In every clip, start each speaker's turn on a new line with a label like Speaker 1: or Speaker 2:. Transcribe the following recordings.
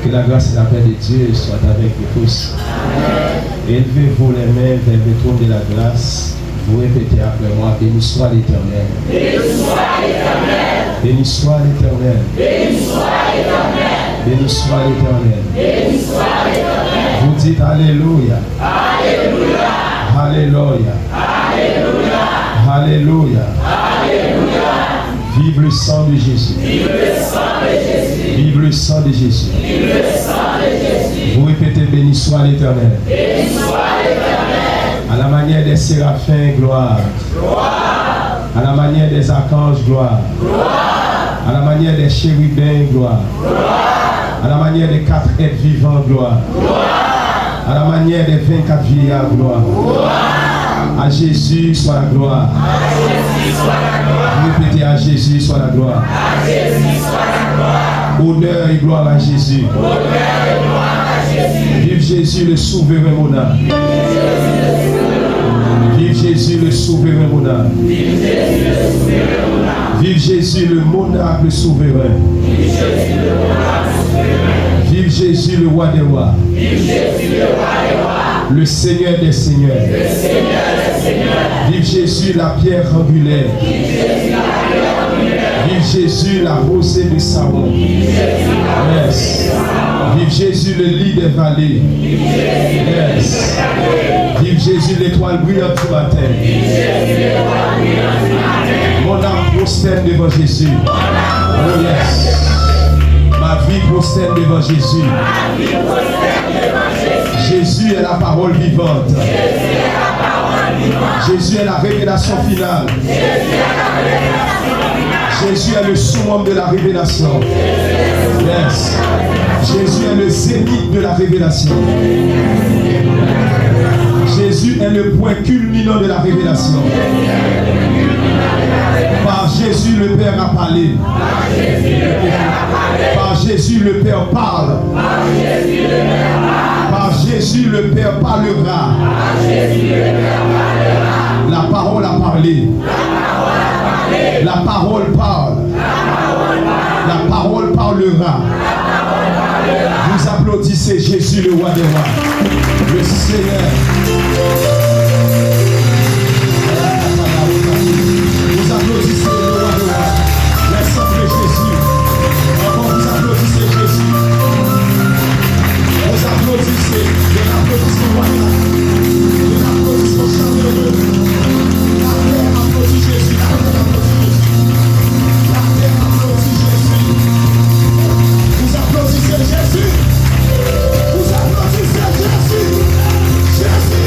Speaker 1: Que la grâce et la paix de Dieu soient avec vous tous. Élevez-vous les mains vers le trône de la grâce. Vous répétez après moi, béni soit l'Éternel.
Speaker 2: Béni soit l'Éternel.
Speaker 1: Béni soit l'Éternel.
Speaker 2: Béni soit l'Éternel.
Speaker 1: Béni soit l'Éternel.
Speaker 2: Béni soit l'Éternel.
Speaker 1: Vous dites Alléluia.
Speaker 2: Alléluia.
Speaker 1: Alléluia.
Speaker 2: Alléluia.
Speaker 1: Alléluia.
Speaker 2: Alléluia.
Speaker 1: Vive le sang de Jésus.
Speaker 2: Vive le sang de Jésus.
Speaker 1: Vive le sang de Jésus.
Speaker 2: Vive le sang de Jésus.
Speaker 1: Vous répétez béni soit l'Éternel.
Speaker 2: Béni soit l'Éternel.
Speaker 1: À la manière des séraphins, gloire.
Speaker 2: Gloire.
Speaker 1: À la manière des archanges, gloire.
Speaker 2: Gloire.
Speaker 1: À la manière des chérubins, gloire.
Speaker 2: Gloire.
Speaker 1: À la manière des 4 êtres vivants, gloire.
Speaker 2: Gloire.
Speaker 1: À la manière des 24 vieillards, gloire.
Speaker 2: Gloire.
Speaker 1: À Jésus soit la gloire.
Speaker 2: À Jésus soit la gloire.
Speaker 1: Vous répétez à Jésus soit la gloire.
Speaker 2: À Jésus soit la gloire.
Speaker 1: Honneur et gloire à Jésus.
Speaker 2: Honneur et gloire à Jésus.
Speaker 1: Vive Jésus le souverain monarque. Vive Jésus le souverain monarque.
Speaker 2: Vive Jésus le souverain monarque.
Speaker 1: Vive Jésus le monarque souverain.
Speaker 2: Vive Jésus le monarque souverain.
Speaker 1: Vive Jésus le roi des rois.
Speaker 2: Vive Jésus le roi des rois.
Speaker 1: Le Seigneur des seigneurs.
Speaker 2: Le Seigneur des seigneurs.
Speaker 1: Vive Jésus la pierre angulaire.
Speaker 2: Vive Jésus la pierre angulaire.
Speaker 1: Vive Jésus la rosée du savon.
Speaker 2: Vive Jésus la
Speaker 1: Yes. Vive Jésus le lit des vallées.
Speaker 2: Vive Jésus
Speaker 1: Yes. Vive Jésus l'étoile brillante du matin.
Speaker 2: Vive Jésus l'étoile brillante du matin.
Speaker 1: Mon âme prosterne devant Jésus. Oh yes. Ma vie prosterne devant Jésus.
Speaker 2: Ma vie prosterne devant Jésus.
Speaker 1: Jésus est la parole vivante.
Speaker 2: Jésus est la parole vivante.
Speaker 1: Jésus est la révélation finale.
Speaker 2: Jésus est la révélation finale.
Speaker 1: Jésus est le summum de la révélation. Yes. Jésus est le zénith de la révélation. Jésus est le point culminant de la révélation. Par Jésus, le Père a parlé. Par Jésus, le Père parle. Par Jésus, le Père parlera. La parole a parlé. La parole parle. La parole parlera. Vous applaudissez Jésus, le roi des rois, le Seigneur. Vous applaudissez le roi des rois, le sang de Jésus. Encore vous applaudissez Jésus. Vous applaudissez de l'applaudissement royal, de l'applaudissement chaleureux. La terre applaudit Jésus, la terre applaudit Jésus. La terre applaudit Jésus. Vous applaudissez Jésus. Vous applaudissez Jésus. Jésus.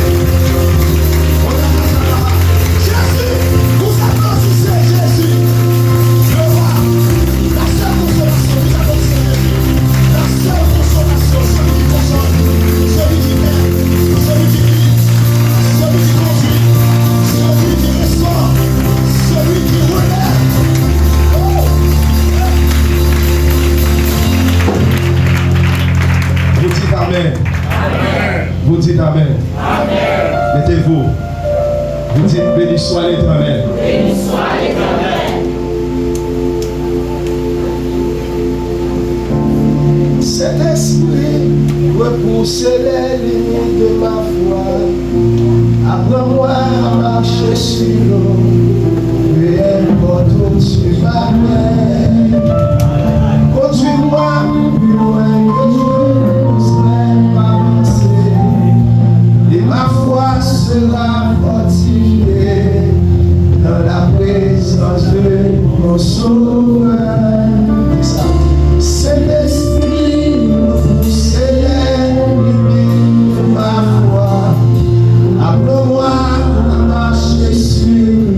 Speaker 1: Jésus. Vous applaudissez Jésus. Le roi. La seule consolation. Vous applaudissez Jésus. La seule consolation. Celui qui console. Celui qui aime. Celui qui guide. Celui qui conduit. Celui qui restaure. Celui qui relève. Oh. Vous dites Amen. Amen. Vous dites Amen. Amen. Mettez-vous. Vous dites béni soit l'Éternel.
Speaker 2: Béni soit l'Éternel.
Speaker 1: Cet esprit repousse les limites de ma foi. Apprends-moi à marcher sur l'eau. Peu importe où tu m'amènes. Conduis-moi plus loin que je n'oserais m'avancer. Et ma foi sera fortifiée dans la présence de mon sauveur. Cet esprit repousse les limites de ma foi. Apprends-moi à marcher sur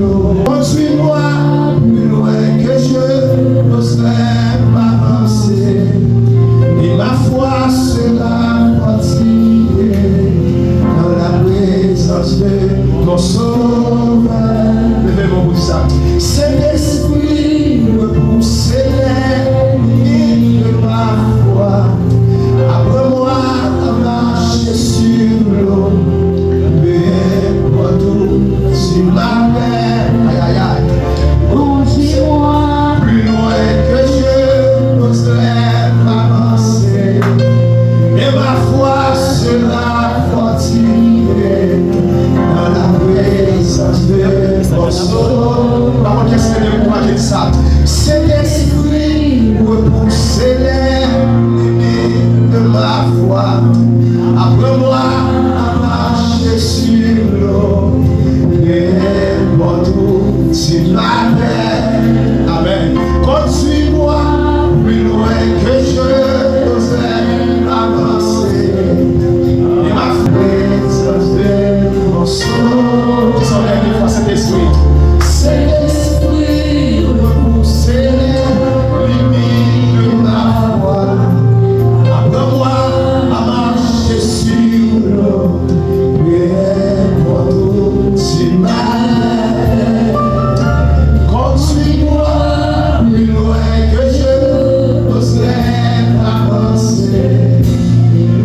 Speaker 1: ma paix. Amen. Conduis-moi plus loin que je n'osais avancer. Et ma présence de mon sang. Tu sens dernière fois cet esprit. Cet esprit repoussé les limites de ma voix. Apprends-moi à marcher sur l'eau. Prière pour tout sur ma main. Conduis-moi plus loin que je n'oserais avancer.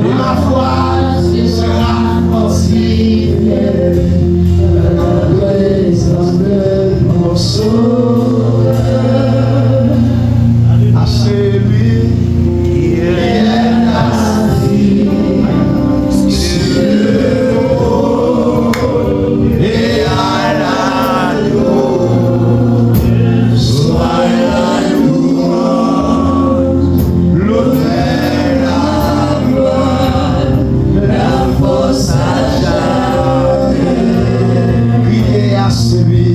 Speaker 1: Et ma foi sera fortifiée dans la présence de mon sauveur. À celui qui est assis sur le trône et à l'agneau, soit la louange, l'honneur, la gloire, la force à jamais. Priez à celui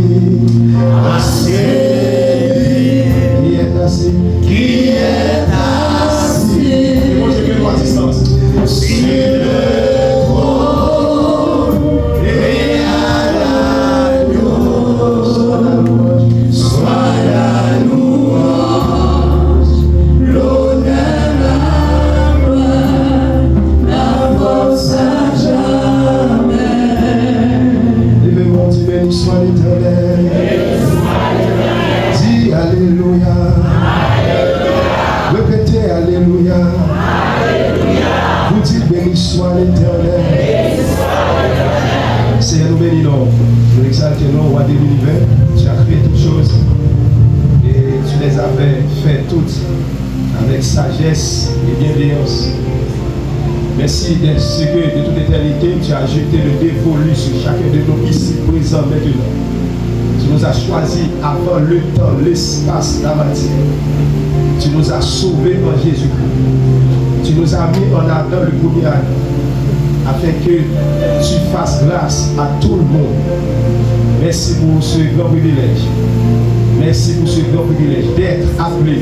Speaker 1: qui est assis, qui est assis. Et moi j'ai que à distance. Sur le trône et à l'agneau, soit la louange, l'honneur, la gloire, la force à jamais. Levez-moi, dis béni soit l'Éternel. Dis Alléluia. Répétez Alléluia. Vous dites béni soit l'Éternel. Seigneur, nous bénissons. Nous exaltons, roi de l'univers. Tu as créé toutes choses et tu les avais fait toutes avec sagesse et bienveillance. Merci d'être ce que de toute éternité tu as jeté le dévolu sur chacun de nous ici présents maintenant. Tu nous as choisis avant le temps, l'espace, la matière. Tu nous as sauvés en Jésus-Christ. Tu nous as mis en Adam le premier Adam, afin que tu fasses grâce à tout le monde. Merci pour ce grand privilège. Merci pour ce grand privilège d'être appelé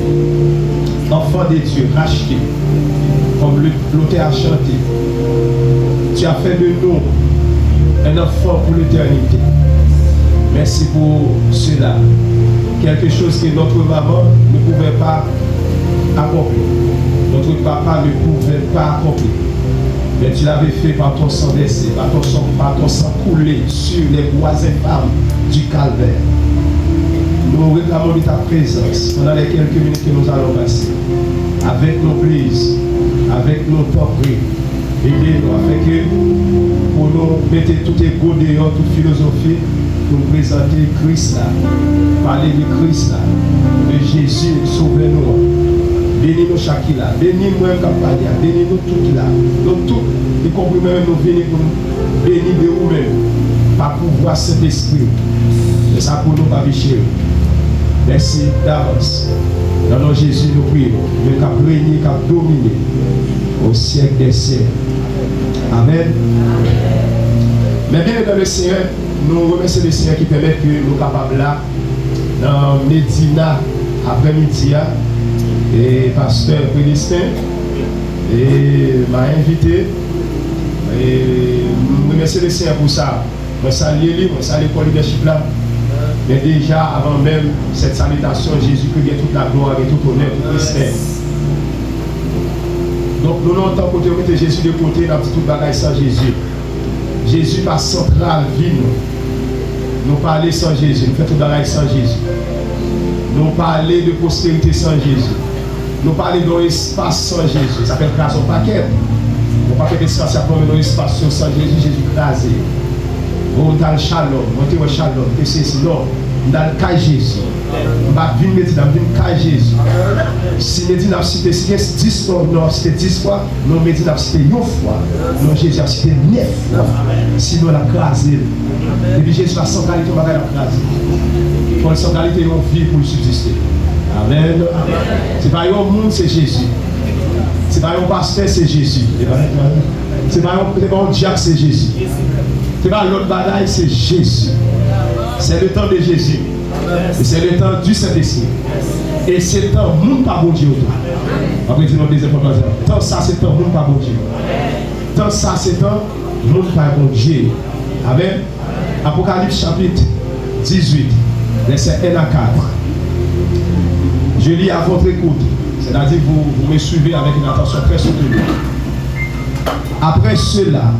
Speaker 1: enfant de Dieu, racheté, comme l'auteur a chanté. Tu as fait de nous un enfant pour l'éternité. Merci pour cela. Quelque chose que notre maman ne pouvait pas accomplir. Notre papa ne pouvait pas accomplir. Mais tu l'avais fait par ton sang versé, par ton sang coulé sur les bois infâmes du calvaire. Nous réclamons de ta présence pendant les quelques minutes que nous allons passer. Avec nos prises, avec nos temps pris. Aidez-nous afin que pour nous mettre tout égo dehors, toute philosophie, pour nous présenter Christ là, parler de Christ là, de Jésus, sauvez-nous. Bénis-nous chacun là, bénis-nous un campagne, bénis-nous tout là, nous tout, y compris même nous venir pour nous bénir de vous-même, par pouvoir Saint-Esprit, mais ça pour nous pas bicher. Merci d'avance. Dans le nom de Jésus, nous prions, mais qu'à régner, qu'à dominer au siècle des siècles. Amen. Mais bien dans le Seigneur, nous remercions le Seigneur qui permet que nous capables là, dans Médina, après-midi, et pasteur Prédestin m'a invité. Et nous remercions le Seigneur pour ça. Je salue lui, je salue le leadership là. Mais déjà, avant même cette salutation, Jésus-Christ a toute la gloire et tout honneur pour Christ. Donc nous n'avons pas côté mettre Jésus de côté dans toute bagaille sans Jésus. Jésus pas central vie nous. Nous parler sans Jésus, nous faisons toute bagaille sans Jésus. Nous parler de prospérité sans Jésus. Nous parler d'un espace sans Jésus. Ça fait grâce au paquet. Nous pas faire espace à prendre un espace sans Jésus, Jésus crasé. On dans le shalom, on dans le shalom, que c'est non, dans le cas Jésus. On va venir mettre dans le cas Jésus. Si Médine a cité 10 fois, non, c'était 10 fois, non, Médine a cité 9 fois, non, Jésus a cité 9 fois. Sinon, on a crasé. Et puis Jésus a centralité, on va la craser. Pour la centralité, on vit pour subsister. Amen. Ce n'est pas un monde, c'est Jésus. Ce n'est pas un pasteur, c'est Jésus. Ce n'est pas un diable, c'est Jésus. Ce n'est pas l'autre bataille, c'est Jésus. C'est le temps de Jésus. Et c'est le temps du Saint-Esprit. Et c'est le temps monde pas bon Dieu. Après, dis-nous des informations. Tant ça, c'est le temps monde pas bon Dieu. Tant ça, c'est le temps monde pas bon Dieu. Amen. Apocalypse chapitre 18, verset 1 à 4. Je lis à votre écoute. C'est-à-dire que vous me suivez avec une attention très soutenue. Après cela,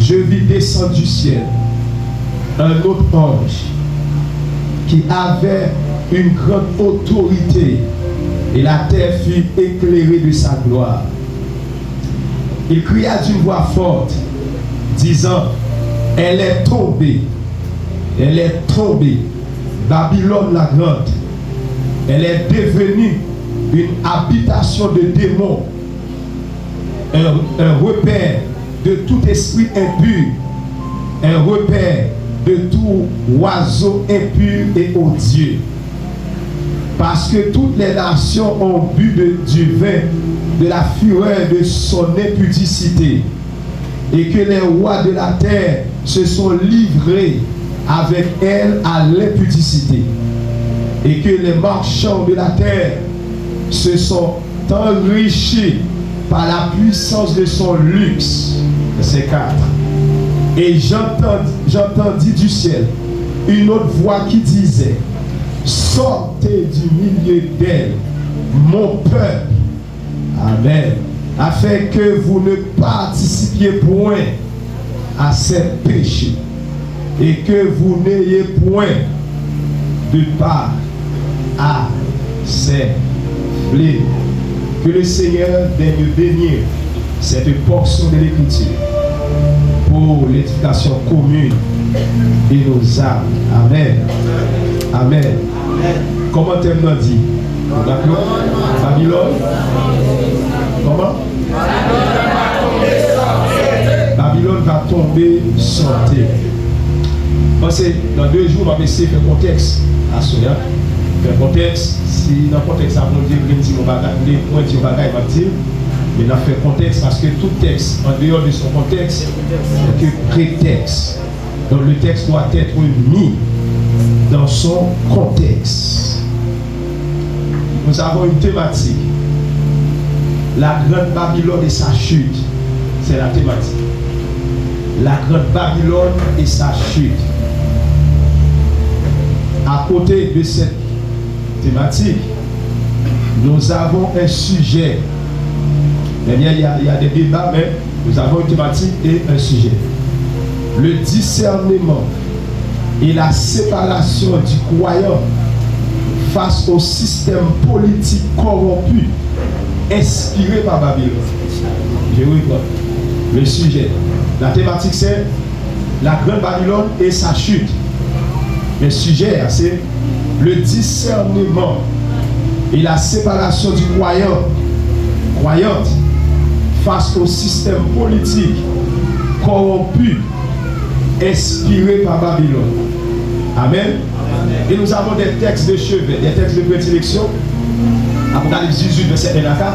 Speaker 1: je vis descendre du ciel un autre ange qui avait une grande autorité et la terre fut éclairée de sa gloire. Il cria d'une voix forte, disant, elle est tombée, Babylone la grande, elle est devenue une habitation de démons, un repère de tout esprit impur, un repère de tout oiseau impur et odieux. Parce que toutes les nations ont bu du vin de la fureur de son impudicité, et que les rois de la terre se sont livrés avec elle à l'impudicité, et que les marchands de la terre se sont enrichis par la puissance de son luxe. Verset 4. Et j'entendis du ciel une autre voix qui disait, sortez du milieu d'elle, mon peuple, amen, afin que vous ne participiez point à ses péchés et que vous n'ayez point de part à ses fléaux. Que le Seigneur daigne bénir cette portion de l'Écriture pour l'édification commune de nos âmes. Amen. Amen. Comment t'aimes-nous dit? D'accord? Babylone? Comment? Babylone va tomber sortée. Pensez, dans 2 jours, on va essayer de faire contexte à cela. Faire contexte, si dans le contexte, ça va dire que nous disons bagaille, mais on a fait contexte parce que tout texte, en dehors de son contexte, c'est que prétexte. Donc le texte doit être mis dans son contexte. Nous avons une thématique. La grande Babylone et sa chute. C'est la thématique. La grande Babylone et sa chute. À côté de cette thématique, nous avons un sujet. Eh bien, il y a des débats, mais nous avons une thématique et un sujet. Le discernement et la séparation du croyant face au système politique corrompu inspiré par Babylone. Je reprends le sujet. La thématique, c'est la grande Babylone et sa chute. Le sujet, c'est le discernement et la séparation du croyante face au système politique corrompu inspiré par Babylone. Amen. Et nous avons des textes de chevet, des textes de prédilection. Apocalypse 18, verset 1 à 4.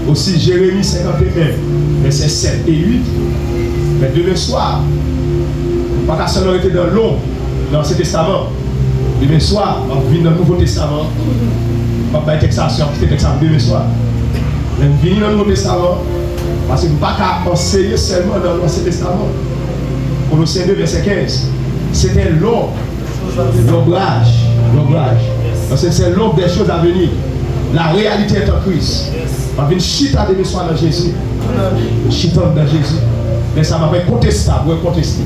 Speaker 1: Aussi Jérémie 51, verset 7 et 8. Mais demain soir, pas qu'à seulement été dans l'ombre, dans l'Ancien Testament. Demain soir, on vient dans le Nouveau Testament. On va faire textation, demain soir. On vient dans le Nouveau Testament. Parce que nous ne pouvons pas enseigner seulement dans l'Ancien Testament. Colossiens 2, verset 15. C'était l'ombre. L'ombrage. Parce que c'est l'ombre des choses à venir. La réalité est en Christ. On vient chita demain soir dans Jésus. Chita dans Jésus. Mais ça m'a fait contestable. Vous contester.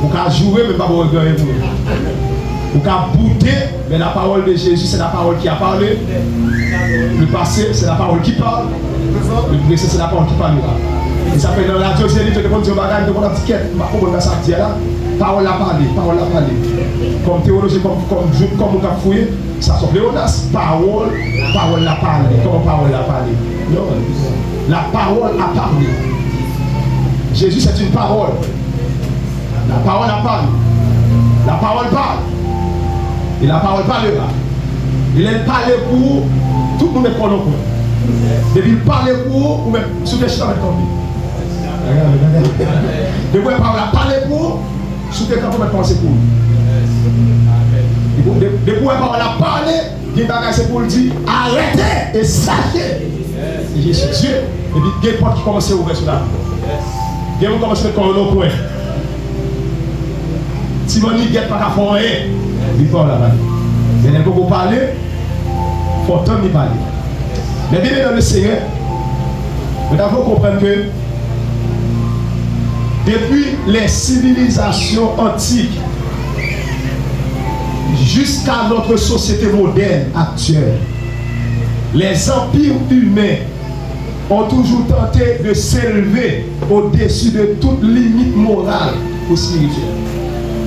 Speaker 1: Vous pouvez jouer, mais pas vous regarder vous. Vous pouvez bouder, mais la parole de Jésus, c'est la parole qui a parlé. Le passé, c'est la parole qui parle. Le présent, c'est la parole qui parle. Et ça fait dans la radio, c'est dit que tu as un bagage, tu as un ticket, tu as un là. Parole à parler. Comme théologie, comme on a fouillé, ça s'appelle audace. Parole à parler. Comment parole à parler? Non. La parole à parler. Jésus, c'est une parole. La parole a parlé. La parole parle. Et la parole parlera. Il est parlé pour tout le monde est connu. Depuis il parle pour, ou même sous les chemins comme lui. Depuis il parle pour, sous les camps, on va penser pour. pour avoir la parler, il y a des bagages pour le dire, arrêtez et sachez. Il est sur Dieu. Et puis, il y a des portes qui commencent à ouvrir sur la. Il y a des gens qui commencent à faire un autre point. Si mon n'y pas qu'à faire rien, il faut là-bas. Il y a des gens qui parlent, il faut tant de parler. Mais bien dans le Seigneur, nous devons comprendre que depuis les civilisations antiques jusqu'à notre société moderne actuelle, les empires humains ont toujours tenté de s'élever au-dessus de toute limite morale ou spirituelle.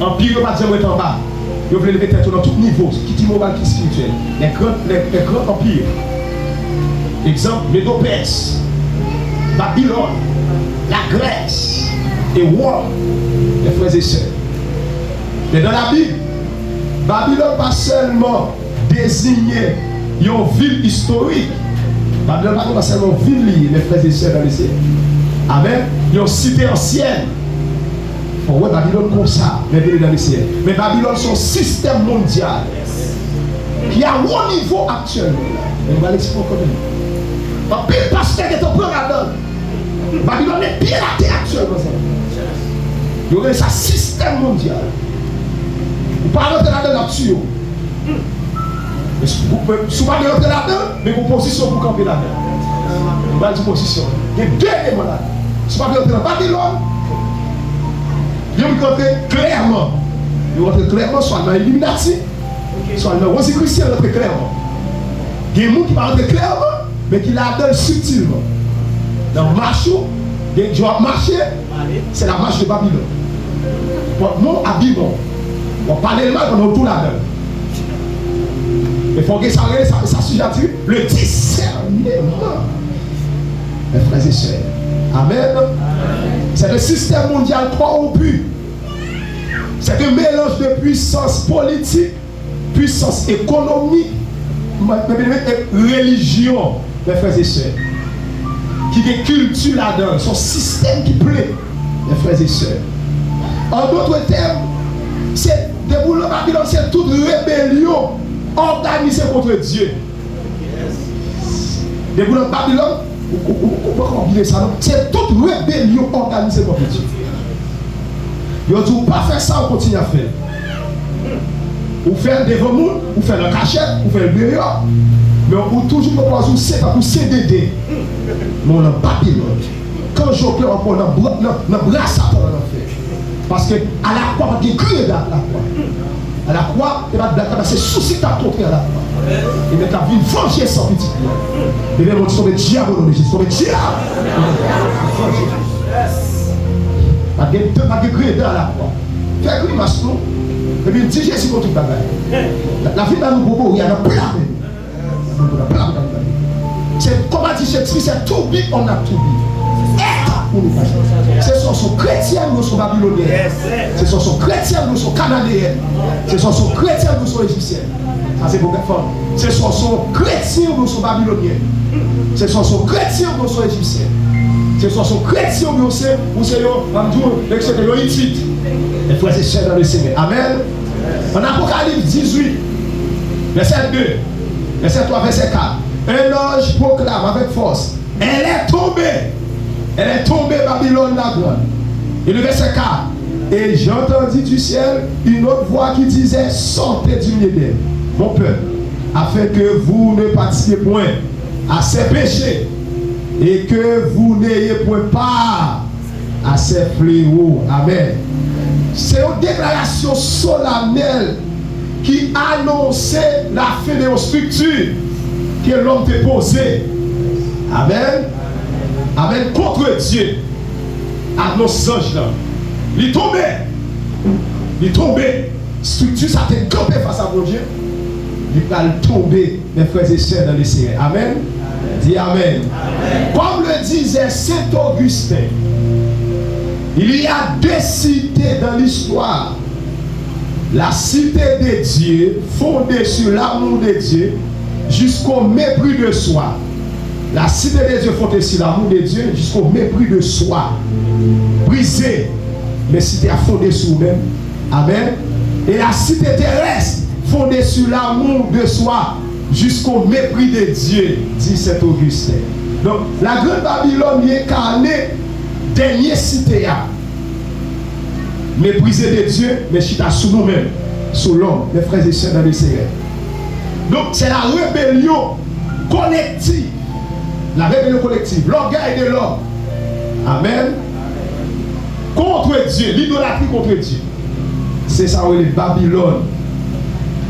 Speaker 1: Empire, pas dire en bas. Ils veulent lever tête dans tout niveau, qui dit moral, qui spirituel. Les grands empires. Exemple, Médo-Perse, Babylone, la Grèce et Rome, les frères et sœurs. Mais dans la Bible, Babylone pas seulement désigné une ville historique. Babylone pas seulement une ville, les frères et sœurs dans le ciel. Amen. Une cité ancienne. Ouais, Babylone comme ça, mais dans le ciel. Mais Babylone, c'est un système mondial qui est à haut niveau actuellement. Et on va l'expliquer comme ça. Un pile pasteur qui est au plan là-dedans. Babylone est piraté actuellement. Il y a un système mondial. Vous ne pouvez pas rentrer là-dedans là-dessus. Si vous ne pouvez pas rentrer là-dedans, mais vous position pour camper là-dedans. Vous allez dire position. Il y a deux éléments là. Si vous ne pouvez pas rentrer dans Babylone, il faut rentrer clairement. Il faut rentrer clairement, soit dans l'Illuminati, soit dans le Rosicrucien, rentrer clairement. Il y a des gens qui vont rentrer clairement, mais qui la donnent subtilement. Dans le marché, il y a des gens qui marcher, c'est la marche de Babylone. Mon habillement, on parle de mal pendant tout là-dedans. Il faut que ça sujet le discernement. Mes frères et sœurs. Amen. C'est le système mondial corrompu. C'est un mélange de puissance politique, puissance économique, et religion, mes frères et sœurs. Qui est culture là-dedans, son système qui plaît, mes frères et sœurs. En d'autres termes, c'est déboulement Babylone, c'est toute rébellion organisée contre Dieu. Déboulement Babylone, c'est toute rébellion organisée contre Dieu. Ils ont dit, pas faire ça, on continue à faire. Ou faire devant nous, ou faire la cachette, ou faire le dehors. Mais on toujours proposer, c'est pas pour CDD. Mais on a Babylone. Quand je pleure, on a bras ça pour l'enfer. Parce que à la croix, on a crié la croix. À la croix, il va c'est souci à contre à la croix. Et mais ta vie venger sans petit peu. Et bien, on dit, c'est le diable, c'est le diable. Pas de crier dans la croix. Fais grimace, non? Et puis, dis Jésus pour tout le bagage. La vie dans nous, il y a un plat. C'est comment dit Shakespeare, c'est tout big, on a tout big. Ce sont chrétiens, nous sommes babyloniens. Ce sont chrétiens, nous sommes canadiens. Ce sont chrétiens, nous sommes égyptiens. Ça c'est pour faire. Ce sont chrétiens, nous sommes babyloniens. Ce sont chrétiens, nous sommes égyptiens. Ce sont chrétiens, nous sommes hittite. Les frères et sœurs dans le Seigneur. Amen. En Apocalypse 18, verset 2, verset 3, verset 4. Un ange proclame avec force. Elle est tombée. Elle est tombée, Babylone la grande. Et le verset 4. Et j'entendis du ciel une autre voix qui disait, sortez du milieu d'elle, mon peuple, afin que vous ne participiez point à ses péchés et que vous n'ayez point part à ses fléaux. Amen. C'est une déclaration solennelle qui annonçait la fin de structure que l'homme t'a posée. Amen. Amen. Contre Dieu. À nos anges là. Il est tombé. Il est tombé. Structure, ça t'est campé face à mon Dieu. Il va tomber, mes frères et sœurs dans le Seigneur. Amen. Dis Amen. Amen. Comme le disait Saint Augustin, il y a deux cités dans l'histoire. La cité de Dieu, fondée sur l'amour de Dieu, jusqu'au mépris de soi. La cité de Dieu fondée sur l'amour de Dieu, jusqu'au mépris de soi. Brisée, mais cité fondée sur nous-mêmes. Amen. Et la cité terrestre, fondée sur l'amour de soi jusqu'au mépris de Dieu, dit Saint Augustin. Donc, la grande Babylone est incarnée dernier cité. Mépriser de Dieu, mais chita sous nous-mêmes, sous l'homme, mes frères et sœurs dans le Seigneur. Donc, c'est la rébellion collective. La rébellion collective, l'orgueil de l'homme. Amen. Contre Dieu, l'idolâtrie contre Dieu. C'est ça où est Babylone.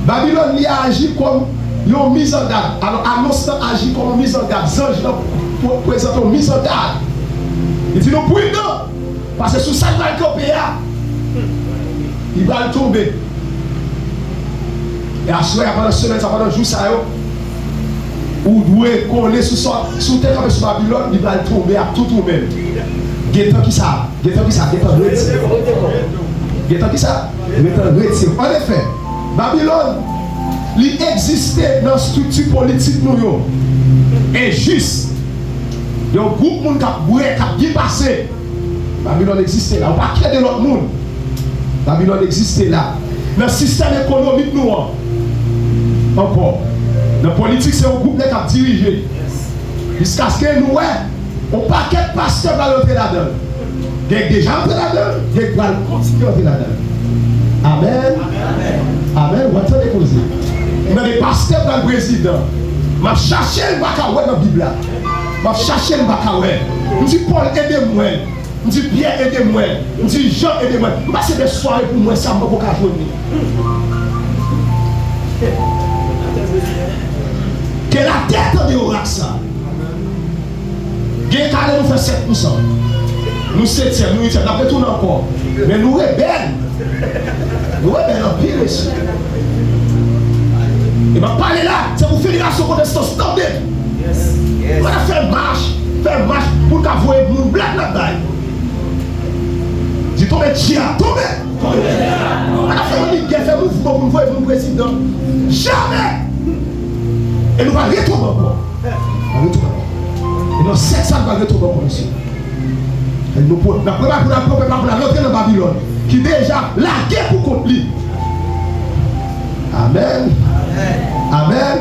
Speaker 1: Babylone y a agi comme une mise en garde. Alors, annonce agit comme une mise en garde. Ange présente une mise en garde. Il dit, nous prudents. Parce que sous ça, il va tomber. Et à ce moment, pendant semaine, pendant le jour, ça ou doué coller sous terre comme sur Babylone, il va tomber à tout ou même. Guettant qui ça? Guettant qui ça? Guettant retiré. Guettant qui ça? Guettant retiré. En effet, Babylone, il existait dans la structure politique nous. Injuste. Il y a un groupe de monde qui a bien passé. Babylone existait là. On ne va pas de l'autre monde. Babylone existait là. Dans le système économique nous. Encore. Dans la politique, c'est un groupe qui a dirigé. Jusqu'à ce que nous, on paquet de pasteurs va entrer là-dedans. Il y a des gens qui entrent là-dedans, il y a des gens qui continuent à entrer là-dedans. Amen. Amen. Vous entendez causer. Il y a des pasteurs dans le président. Je cherche le bacawé dans la Bible. Je cherche le bacawé. Je dis Paul, aidez-moi. Je dis Pierre, aidez-moi. Je dis Jean, aidez-moi. Je passe des soirées pour moi, ça ne va pas journée. Que la tête de l'oraxa. Gen kale nous fait 7%. Nous 7e, nous 8e, après tout encore. Mais nous rebelles. Nous rebelles en pire ici. Et bien parler là, c'est pour finir à ce côté de standard. On va faire marche pour qu'on voie mon blague là-dedans. Dis tomber tia, tomber. On va faire un mouvement pour nous voir mon président. Jamais. Et nous allons retourner encore. Et nous 700 va retourner encore ici. Et nous pour la rentrer dans Babylone, qui déjà la guerre pour contre lui. Amen. Amen.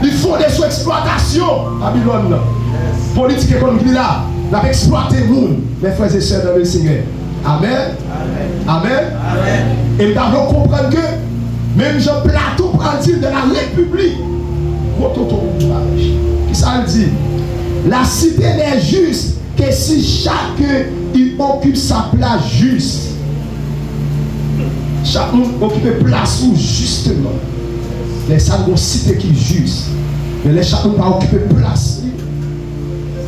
Speaker 1: Il faut des sous-exploitations. Babylone. Politique économique là, la exploiter le monde, mes frères et sœurs dans le Seigneur. Amen. Amen. Et nous devons comprendre que même Jean Platon prend dire de la République. Qui ça le dit? La cité n'est juste que si chacun il occupe sa place juste. Chacun occupe place où justement. Les salles de cité qui est juste. Mais les chacun va occuper place.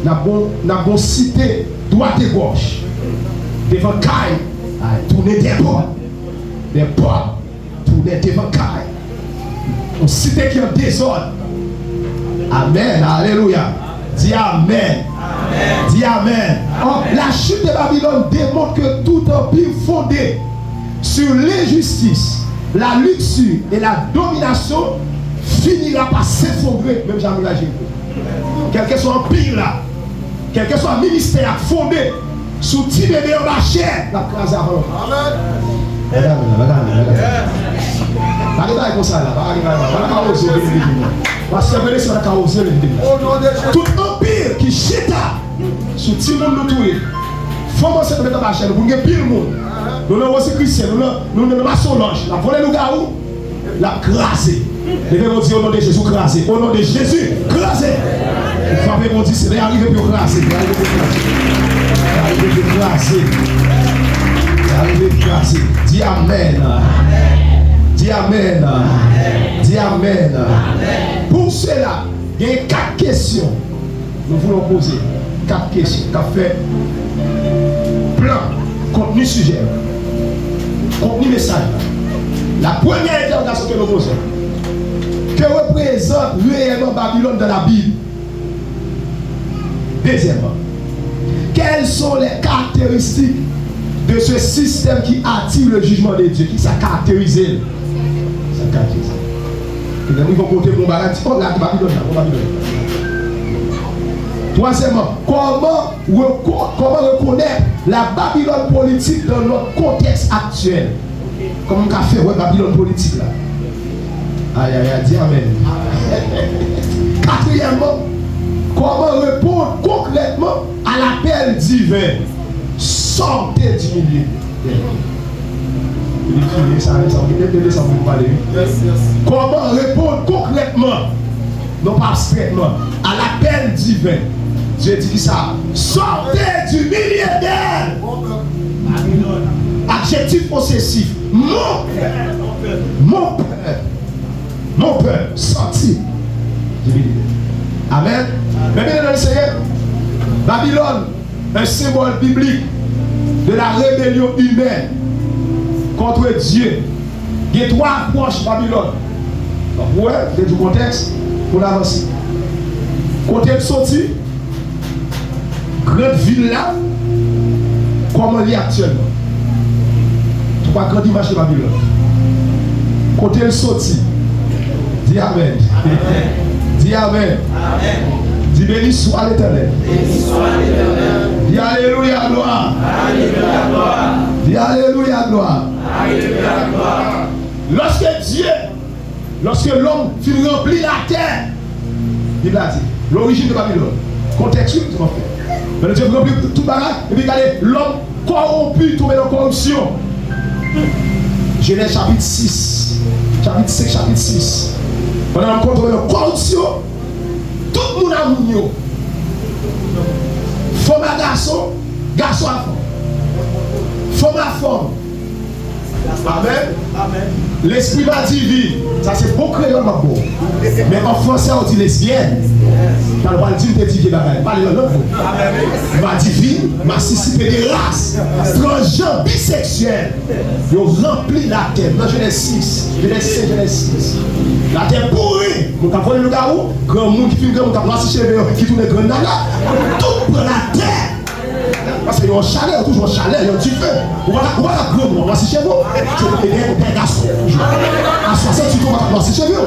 Speaker 1: N'a bon cité droite et gauche. Devant Caille, tourner des portes. Des portes, tourner devant Caille. Une cité qui est en désordre. Amen, alléluia. Dis Amen. Amen. Dis Amen. Or, la chute de Babylone démontre que tout empire fondé sur l'injustice, la luxure et la domination finira par s'effondrer, même jamais la Jésus. Quel que soit empire là, quel que soit ministère fondé sous Tibédé en ma chair, la crase avant. Amen. Pas comme ça là, pas oser le parce que c'est la cause tout empire qui chita sous tout le monde tout faut commencer à mettre ma chaîne pour gagner pile monde. Nous sommes aussi chrétiens, nous sommes maçonnages, la volée nous gaou, la crasé. Les gens disent au nom de Jésus crasé, au nom de Jésus crasé. Il faut me dire c'est arrivé pour crasé, arrivé pour crasé. Arrivé pour crasé. Dis amen. Dis amen. Dis amen. Pour cela, il y a 4 questions. Nous voulons poser 4 questions. Qu'a fait plan, contenu sujet, contenu message. La première interrogation que nous posons. Que représente réellement Babylone dans la Bible? Deuxièmement, quelles sont les caractéristiques de ce système qui attire le jugement de Dieu, qui s'est caractérisé? Et ils vont compter pour Babylone. Troisièmement, comment reconnaître la Babylone politique dans notre contexte actuel? Comment on a fait Babylone politique là? Aïe, aïe, aïe, dis amen. Quatrièmement, comment répondre concrètement à l'appel divin? Sortez du milieu. Comment répondre concrètement, non pas abstraitement, à l'appel divin? Dieu dit ça. Sortez du milieu d'elle. Adjectif possessif. Mon père. Mon père. Mon père. Sorti du milieu. Amen. Mais bien dans le Seigneur, Babylone, un symbole biblique de la rébellion humaine contre Dieu. Il y a trois approches Babylone. Donc, ouais, c'est du contexte pour avancer. Côté de sortie, grande ville là, comment elle est actuellement. Tu vois, grande image de Babylone. Côté de sortie, dis amen. Dis amen. Dis béni soit l'Éternel. Dis alléluia, gloire. Dis alléluia, gloire. Lorsque l'homme finit remplir la terre, il a dit, l'origine de Babylone, contexte, c'est en fait. Mais Dieu remplit tout bagage, et puis regardez, l'homme corrompu, tombé dans la corruption. Genèse chapitre 6, chapitre 5, chapitre 6. Pendant qu'on tombe dans la corruption, tout le monde a mouni. Femme à garçon, garçon à femme. Femme à femme. Amen. L'esprit va divin. Ça c'est beau créole ma beau. Mais en français on dit lesbienne. Quand on va dire que tu es bagaille, parlez dans l'autre. Ma divine, ma cicipé des races, transgenre, bisexuel. Ils ont rempli la terre. Dans Genèse 6, Genèse 5, Genèse 6. La terre pourrie. Vous comprenez le gars où? Grand monde qui filme, grand monde qui cheveux, qui tourne grand nana. Tout pour la terre. Parce qu'il y a un chalet, toujours un chalet, il y a un petit feu. On va la grande, on va se chez vous. C'est un garçon. À 68 ans, on va se chez vous.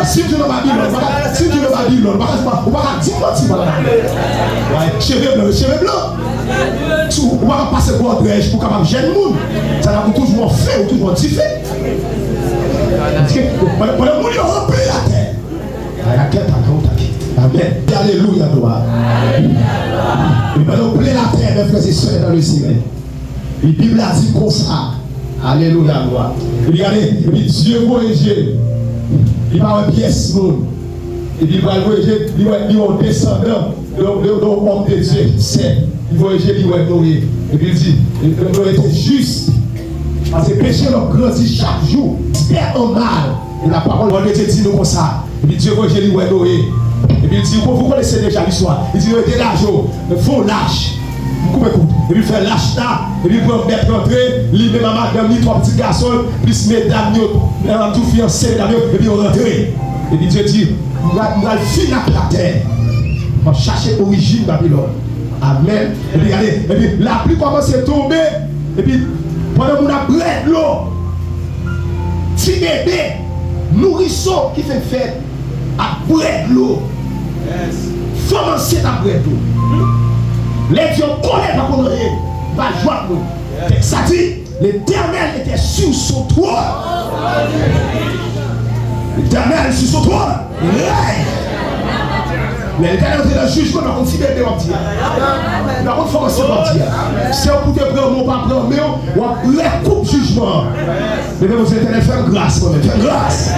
Speaker 1: Si tu n'as pas Babylone, on va dire cheveux blancs. On va passer pour un drèche pour capable jeune monde. Ça va toujours fait ou toujours petit fait. Pendant que le monde a rempli la terre. Il y a quelqu'un qui amen. Alléluia, gloire. Il va nous plaire la terre, mes frères et sœurs, dans le ciel. La Bible a dit comme ça. Alléluia, gloire. Regardez, et puis Dieu voyager. Il va avoir pièce monde. Et puis il va voyager, il va être descendant de l'homme de Dieu. C'est, il va voyager, il va être nourri. Et puis il dit, Noé était juste. Parce que le péché l'a grandi chaque jour. Père en mal. Et la parole de Dieu dit nous comme ça. Et puis Dieu voyager, il va être nourri. Et puis il dit, vous connaissez déjà l'histoire. Il dit, il lâche, il faut lâche. Et puis il fait lâche là. Et puis il prend mettre rentrer, il met ma madame, il trois petits garçons, plus mesdames, tout fiancé, et puis on rentre. Et puis Dieu dit, on va finir la terre. On va chercher l'origine de Babylone. Amen. Et puis regardez, et puis la pluie commence à tomber. Et puis pendant qu'on a brûlé l'eau, petit bébé, nourrisson qui fait fête, à brûler l'eau. Femme enceinte à brûler l'eau. Les dieux connaissent pas qu'on rien. Va joindre nous. Ça dit, l'Éternel était sur son trône. L'Éternel sur son trône. Mais l'Éternel était dans le jugement, on considère des mentir. Par contre, il faut qu'on se mentir. Si on peut prendre mon pas prendre, mais on recoupe jugement. Mais vous l'Éternel fait grâce, fait grâce.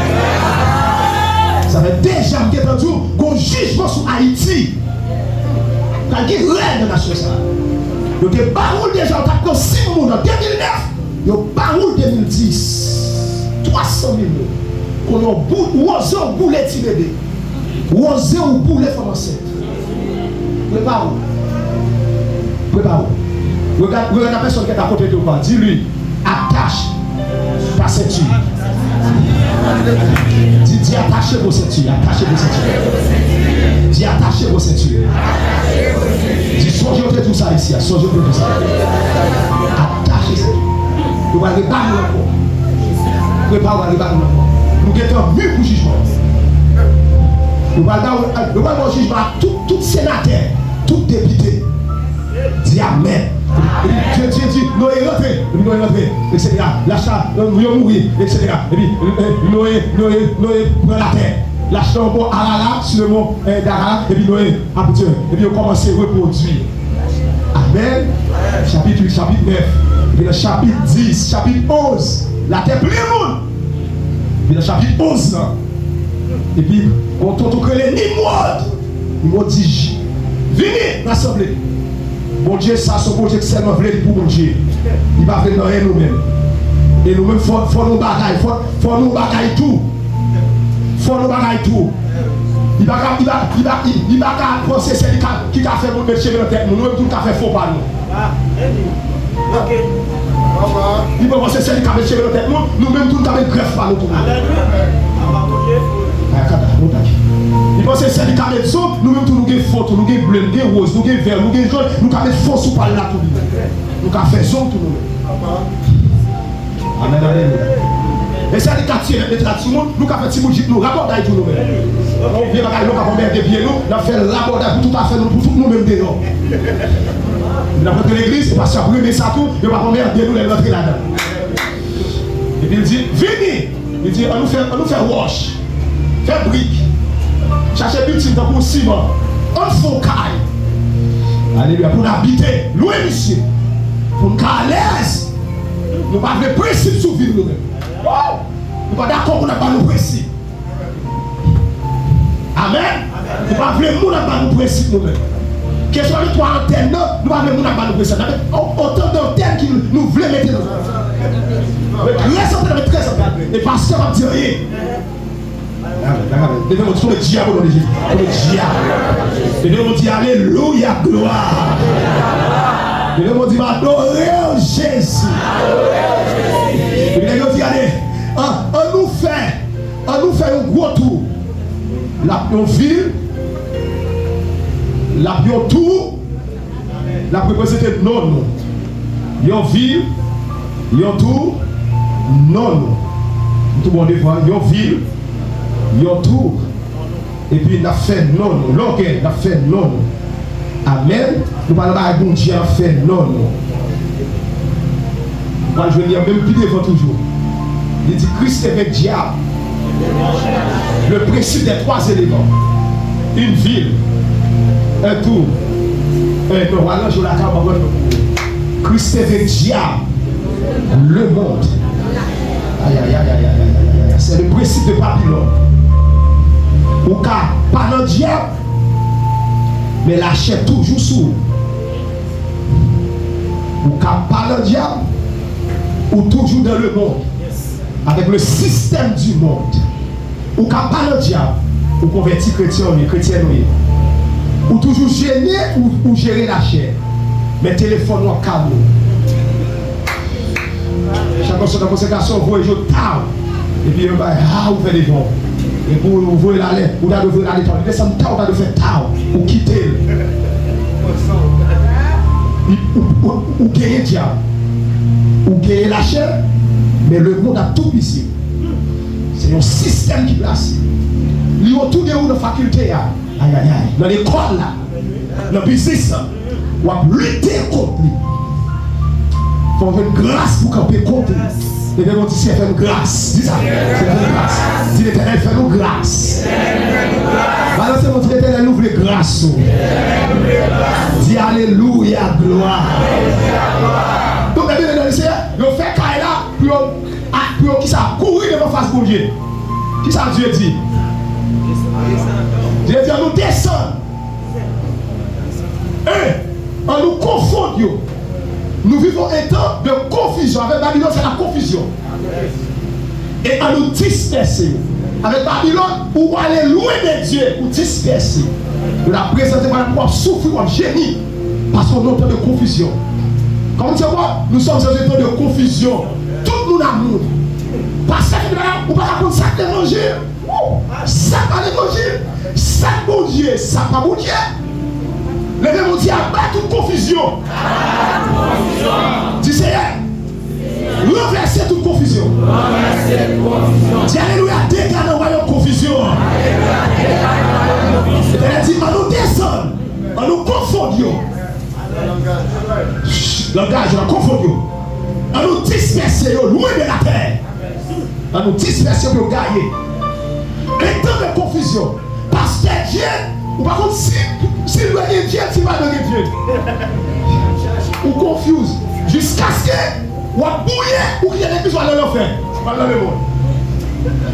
Speaker 1: Ça fait déjà entendu qu'on jugement sur Haïti. Quand il y a rien dans la chose. Il y a parole déjà, on a pris 6 mois en 2009. Il y a parole 2010. 300 000 qu'on a osé au bout les petits bébés. Osé au bout les femmes enceintes. Préparez-vous. Préparez-vous. Regarde la personne qui est à côté de toi. Dis-lui, attache ta ceinture. Dis attachez vos ceintures. Attachez vos ceintures. Dis attachez vos ceintures. Dis songez de tout ça ici. Songez de tout ça. Attachez ça. Vous allez pas nous encore. Préparez-vous à nous encore. Nous sommes mieux pour le jugement. Nous allons au jugement à tout sénateur, tout député. Dis amen. Dieu dit, Noé est rentré, et puis Noé est rentré, etc. L'achat, il a mouru, etc. Et puis Noé prend la terre. L'achat au mont Arara, sur le mont d'Arara, et puis Noé a pu Dieu. Et puis il a commencé à reproduire. Amen. Chapitre 8, chapitre 9. Et puis le chapitre 10, chapitre 11. La terre pleine de monde. Et puis le chapitre 11, là. Et puis, on t'entend que les Nimrod dit, venez dans l'assemblée. Bon Dieu, ça, c'est bon Dieu qui seulement voulait pour mon Dieu. Il va venir dans nous-mêmes. Et nous-mêmes, il faut nous bagailler, faut nous bagailler tout. Faut nous bagailler tout. Il va penser celle qui a fait mon métier dans la tête. Nous-mêmes, tout a fait faux par nous. Il va penser celle qui a fait chez dans la tête. Nous-mêmes, tout a fait greffe par nous. Il pense que c'est le cas de ça, nous-mêmes nous avons photo, nous avons bleu, nous avons rose, nous avons vert, nous avons jaune, nous avons faux sous par là tout. Nous avons fait ça tout nous-mêmes. Amen, amen. Et c'est le quartier, nous avons fait petit bout nous rabordage tout nous-mêmes. On vient à nous avons mis des pieds nous, nous avons fait rabordage pour tout à fait pour tout nous-mêmes dehors. Nous avons fait l'église, parce que après ça tout, nous avons mis des nous les rentrer là-dedans. Et puis il dit, venez, il dit, on nous fait wash, faire brique. Cherchez petit temps pour ciment. On faut caille. Alléluia. Pour habiter. Loin monsieur. Pour nous à l'aise. Nous pas de principe sur vie nous-mêmes. Nous pas d'accord qu'on n'a pas nos principes. Amen. Nous pas de nos principes nous-mêmes. Quel soit le toit antenne, nous pas de nos principes. Autant d'antennes qui nous voulons mettre dans nous. Très important, très important. Et parce qu'on va dire rien. Devez-vous dire le diable dans les Jésus. Le diable. Devez-vous dire alléluia, gloire. Devez-vous dire adorer Jésus. Devez-vous dire allez, on nous fait un gros tour. La ville, la tour, la préposité non. Yon ville, yon tour, non. Tout le monde voit, yon ville. Yon tour, et puis il a fait non, l'orgueil a fait non. Amen. Nous parlons de bon Dieu a fait non. Moi je vais dire même plus devant toujours. Il dit Christ est avec diable. Le principe des trois éléments. Une ville, un tour, un voilà, je la campagne. Christ est avec diable. Le monde. Aïe aïe aïe aïe aïe aïe. C'est le principe de Babylone. Ou pas dans le diable, mais la chair toujours sous. Ou pas dans le diable, ou toujours dans le monde, avec le système du monde. Ou pas dans le diable, ou converti chrétien, ou toujours gêné ou gérer la chair. Mais téléphone ou câble. Chaque fois que la consécration, vous voyez, je parle. Et puis, vous faites des bons. Et pour ouvrir la lettre, vous devez ouvrir la lettre. Vous devez faire tao, ou quitter. Ou gagner le diable. Ou gagner la chair. Mais le monde a tout ici. C'est un système qui place. Il y a tout de où dans la faculté. Aïe aïe aïe. Dans l'école là. Dans le business. On va lutter contre lui. Il faut avoir une grâce pour camper contre lui. Les gens disent c'est faire une grâce. Dis ça. C'est faire une grâce. Dis l'Éternel, fais-nous grâce. Balancez votre Éternel, nous voulons grâce. Dis alléluia, gloire. Donc, les gens disent, ils fait caille là, pour qui ça courir devant face pour Dieu. Qui ça Dieu dit? Dieu dit, on nous descend. On nous confond. Nous vivons un temps de confusion. Avec Babylone, c'est la confusion. Et on nous disperser. Avec Babylone, où on aller loin de Dieu, pour disperser. Nous la présenter par rapport à souffrir comme génie. Parce qu'on est en temps de confusion. Comme tu vois, nous sommes dans un temps de confusion. Tout nous amour. Parce que nous ne pouvons pas ça l'évangile. Ça pas l'évangile. Ça bon Dieu. Ça pas bon Dieu. Levez-vous dire à battre toute confusion. Dis Seigneur. Renverser toute confusion. Dis alléluia. Dégage le royaume confusion. Elle dit, on nous descend. On nous confond. langage, on confond. On nous disperse loin de la terre. On nous disperse pour gagner. Un temps de confusion. Parce que Dieu, ou par contre, si le est Dieu, tu vas donner Dieu. Ou confuse. Jusqu'à ce que, ou à bouiller, ou qu'il y ait des gens dans l'enfer. Pas dans le monde.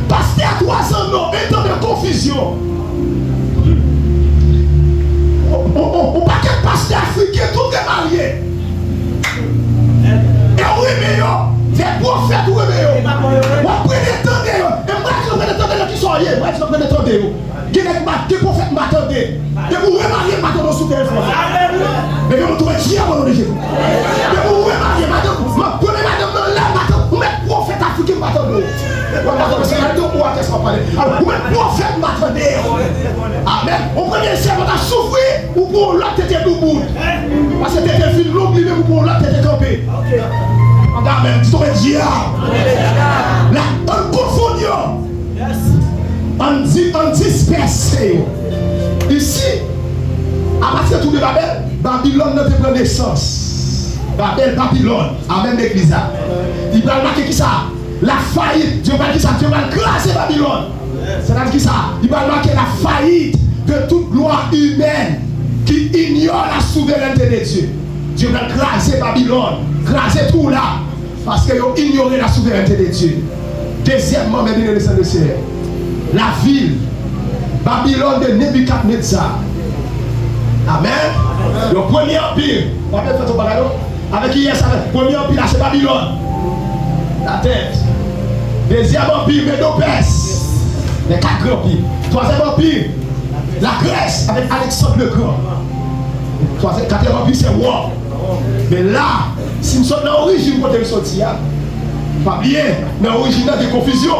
Speaker 1: Parce qu'à 300 ans, un temps de confusion. On pas qu'un pasteur africain, tout est marié. Et oui, mais des prophètes, oui, mais on prenait le temps de et moi, je prenais le temps de qui sont arrivés. Moi, je prenais le temps de qui prophète m'attendait. Et vous remariez maintenant sous téléphone. Mais vous trouvez Dieu à mon Jésus. Et vous remariez maintenant. Prenez madame là, maintenant. Vous mettez prophète africain m'attendait. C'est un temps pour qu'est-ce qu'on parle. Alors, vous mettez prophète m'attendait. Amen. On prenait le ciel, on a souffert ou pour l'autre tête debout. Parce que t'étais fini l'autre, lui-même ou pour l'autre tête campé. Amen. Tu t'aurais dit, là, on confond. On disperse. Ici, à partir de tout de Babylone ne prend naissance. Babylone, à même l'église. Il va marquer qui ça? La faillite. Dieu va dire ça. Dieu va classer Babylone. C'est-à-dire qui ça? Il va marquer la faillite de toute loi humaine qui ignore la souveraineté de Dieu. Dieu va classer Babylone. Classer tout là. Parce qu'ils ont ignoré la souveraineté de Dieu. Deuxièmement, mes bien aimés de Seigneur, la ville, Babylone de Nebuchadnezzar. Amen. Le premier empire, avec qui est ça? Le premier empire, c'est Babylone. La tête. Deuxième empire, Médo-Perse. Les 4 grands empires. Troisième empire, la Grèce, avec Alexandre le Grand. Quatrième empire, c'est Rome. Mais là, si nous sommes dans l'origine, quand nous sommes sortis, pas bien, dans l'origine de confusion,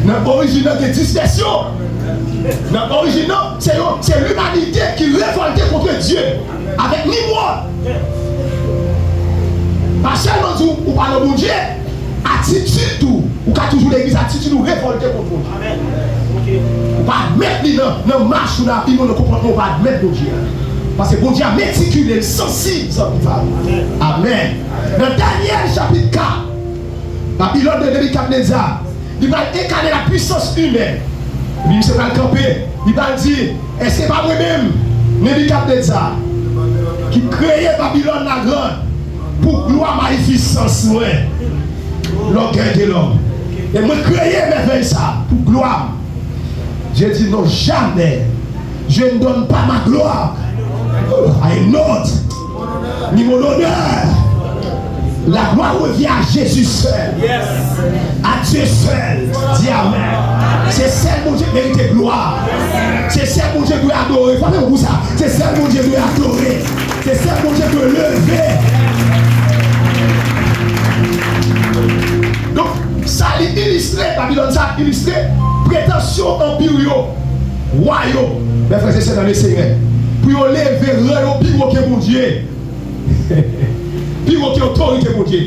Speaker 1: dans l'origine de dispersion, dans l'origine, c'est l'humanité qui révoltait contre Dieu avec Nimrod. Pas seulement ou par le bon Dieu, attitude tout, ou qu'a toujours l'église attitude ou révolter contre Dieu. Ou pas mettre dans la marche ou dans la vie, on ne comprend pas, on va mettre bon Dieu. Parce que bon Dieu a méticulé, sensible, ça qui va. Amen. Dans Daniel chapitre 4, Babylone de Nebuchadnezzar, il va incarner la puissance humaine. Il se va camper. Il va dire, est-ce que c'est pas moi-même, Nebuchadnezzar, qui créait Babylone la grande pour gloire magnificence, l'orgueil de l'homme. Et moi créer merveille ça pour gloire. J'ai dit non, jamais. Je ne donne pas ma gloire à un autre, ni mon honneur. La gloire revient à Jésus seul. À Dieu seul. Dis Amen. C'est celle où Dieu mérite gloire. C'est celle où Dieu doit adorer. Vous ça. C'est celle où Dieu doit adorer. C'est celle où Dieu doit lever. Donc, ça illustre, Babylone, ça illustre prétention empirique, royaume. Mes frères et sœurs dans le Seigneur. Pour lever le plus haut que mon Dieu. Plus haut que l'autorité mon Dieu.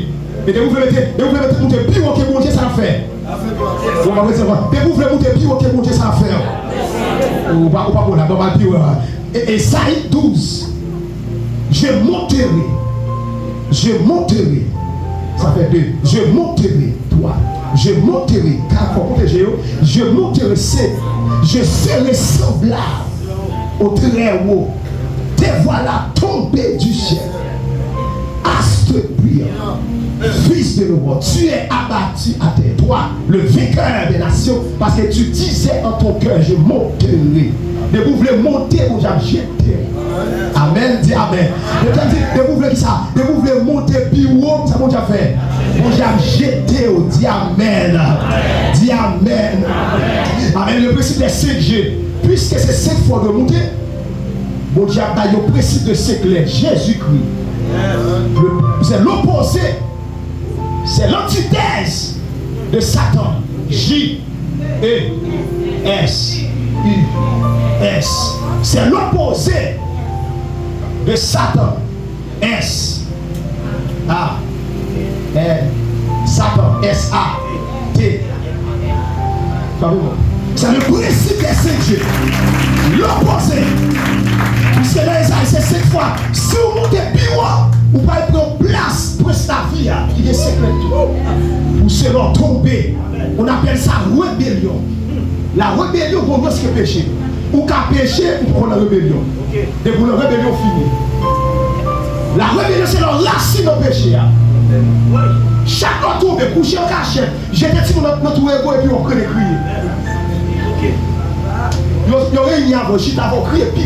Speaker 1: Et vous voulez mettre plus haut que mon Dieu, ça fait. Vous voulez monter plus haut que mon Dieu, ça fait. Ou pas pour la bonne plus haut. Et Esaïe 12. Je monterai. Ça fait 2. Je monterai, toi. Je monterai, car pour protéger, je monterai, je serai semblable au très haut. Te voilà tombé du ciel. Astre brillant, fils de l'aurore, tu es abattu à terre. Toi, le vainqueur des nations, parce que tu disais en ton cœur, je monterai. Et vous voulez monter, vous avez jeté. Amen, dis Amen. Et vous voulez qui ça? Et vous voulez monter plus haut, ça vous déjà fait. Vous avez jeté, dis Amen. Dis Amen. Amen. Le principe des 5G, puisque c'est 5 fois de monter, bon Dieu a le principe de 5 lettres, Jésus-Christ. C'est l'opposé, c'est l'antithèse de Satan. J-E-S-U-S. C'est l'opposé de Satan. S-A-N. Satan. S-A-T. C'est le principe des 5G. L'opposé. Puisque dans Esaïe, c'est 5 fois. Si vous montez plus haut, vous pouvez prendre place pour la vie qui est secrète. Vous serez tombé. On appelle ça rébellion. La rébellion, vous ce que péché. Ou qu'à pécher, ou pour la rébellion. Et pour la rébellion finie. La rébellion, c'est la racine du péché. Chaque fois que vous tombez, couchez en cachette, jetez notre ego et puis on crée des cris. Il y aurait une avant, je t'avais crié pire.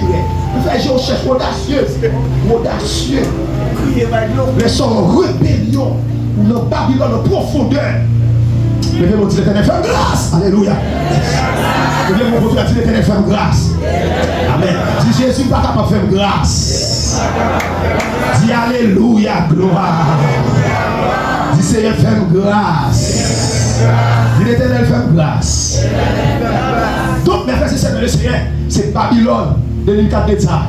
Speaker 1: Vous faites une recherche audacieuse. Audacieux. Mais son rébellion, ou dans Babylone en profondeur. Levez-moi dit l'Éternel, fais grâce. Alléluia. Levez-moi votre dit l'Éternel, fais grâce. Amen. Dis Jésus n'est pas capable de faire grâce. Dis Alléluia, gloire. Dis Seigneur, fais grâce. Dis l'Éternel, fais grâce. Donc, mes frères et sœurs, le Seigneur, c'est Babylone, 2004 d'État.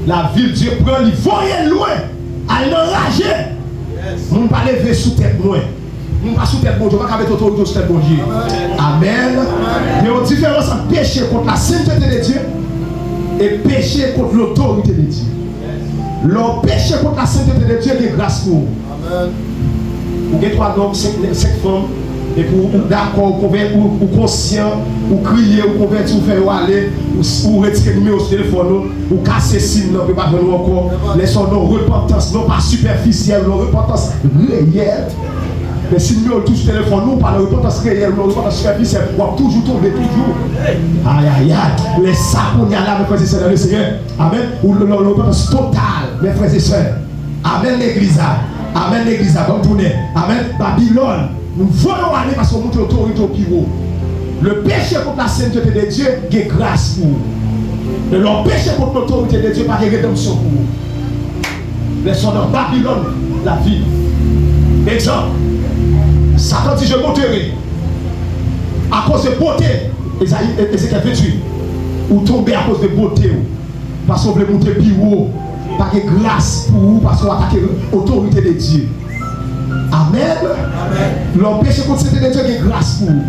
Speaker 1: La ville, Dieu prend, il voyait loin, à l'enrager. On ne pas lever sous tête loin. On ne pas sous tête bon Dieu, on ne pas mettre autorité sous tête bon Dieu. Amen. Il y a une différence entre péché contre la sainteté de Dieu et péché contre l'autorité de Dieu. Le péché contre la sainteté de Dieu est grâce pour vous. Vous avez 3 hommes, 5 femmes. Et pour d'accord, ou conscient, ou crier, ou convertir, ou faire aller, ou retirer le numéro sur le téléphone, ou casser le signe, on ne peut pas venir encore. Laissons nos repentance, non pas superficielle, nos repentance réelle. Mais si nous touche le téléphone, nous pas de repentance réelle, nous repentance superficielle, on va toujours tomber, toujours. Aïe aïe aïe, les sapons, il y a là, mes frères et sœurs, le Seigneur. Amen. Ou la repentance totale, mes frères et sœurs. Amen l'église. Amen l'église. Comme tourner. Amen. Babylone. Nous voulons aller parce qu'on monte l'autorité au pivot. Le péché contre la sainteté de Dieu, il y a grâce pour vous. Mais le péché contre l'autorité de Dieu, pas de rédemption pour vous. Laissons dans Babylone la vie. Exemple, Satan dit je monterai à cause de beauté. Ézéchiel 28. Ou tomber à cause de beauté. Parce qu'on veut monter plus haut. Pas de grâce pour vous parce qu'on attaque l'autorité de Dieu. Amen. L'homme péché contre cette de Dieu qui est grâce pour vous.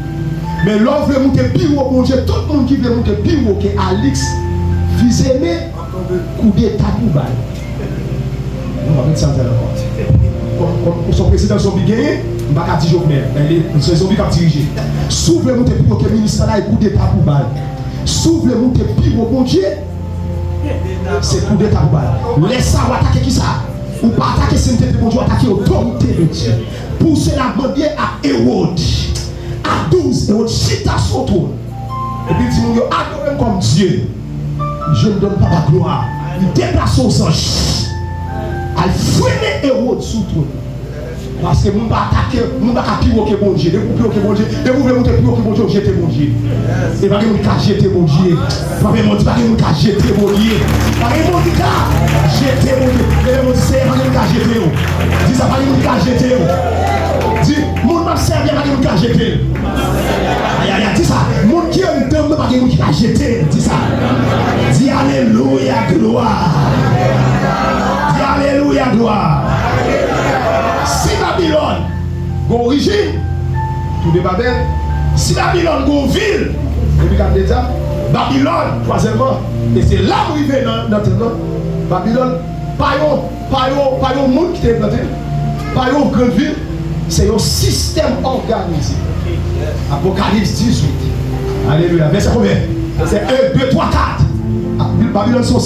Speaker 1: Mais l'homme veut monter plus haut, mon Dieu. Tout le monde qui veut monter plus haut que Alix, fils aimé, coup d'état pour balle. On va mettre ça dans comme son président Zombie gagné, on va pas dire Jovenel. C'est Zombie qui a dirigé. S'ouvre monter plus haut que le ministre là et coup d'état pour balle. S'ouvre monter plus haut, mon Dieu. C'est coup d'état pour balle. Laisse ça ou attaquer qui ça? Ou pas attaquer sainteté de mon Dieu, attaquer l'autorité de Dieu. Pour cela, demander à Hérode, à 12, Hérode chita son trône. Et puis il dit, mon Dieu, adore comme Dieu. Je ne donne pas la gloire. Il déplace son ange. Elle freine Hérode sous trône. Parce que nous ne pas attaquer, nous ne pas plus haut que bon Dieu. Dès que vous plus haut que bon Dieu, dès que vous voulez monter plus haut que bon Dieu, jetez mon Dieu. Et pas que vous jetez mon Dieu. Pas que vous jetez mon Dieu. Pas que vous jetez mon Dieu. Et vous dites, pas que vous jetez. Dis ça, pas que vous jetez. Dis, mon m'a servi, pas que vous jetez. Aïe aïe, dis ça. Mon qui est dedans, pas que vous jetez. Dis ça. Dis alléluia, gloire. Dis alléluia, gloire. Si Babylone, origine, tout de Babel, si Babylone, ville, et puis regardez ça, Babylone, troisièmement, et c'est là où il vient dans notre nom, Babylone, pas un monde qui est planté, pas une grande ville, c'est un système organisé. Apocalypse 18. Alléluia. Verset combien? C'est 1, 2, 3, 4. Babylone, son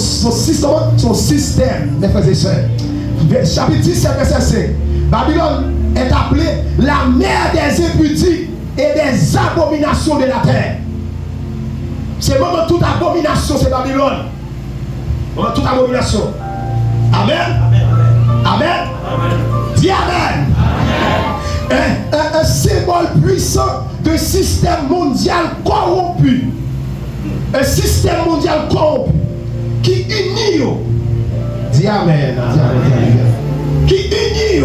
Speaker 1: système, mes frères et sœurs. Chapitre 17, verset 5. Babylone est appelée la mère des impudiques et des abominations de la terre. C'est vraiment toute abomination, c'est Babylone. Vraiment toute abomination. Amen. Amen. Dis Amen. Un symbole puissant de système mondial corrompu. Un système mondial corrompu qui unit. Dis Amen. Qui unit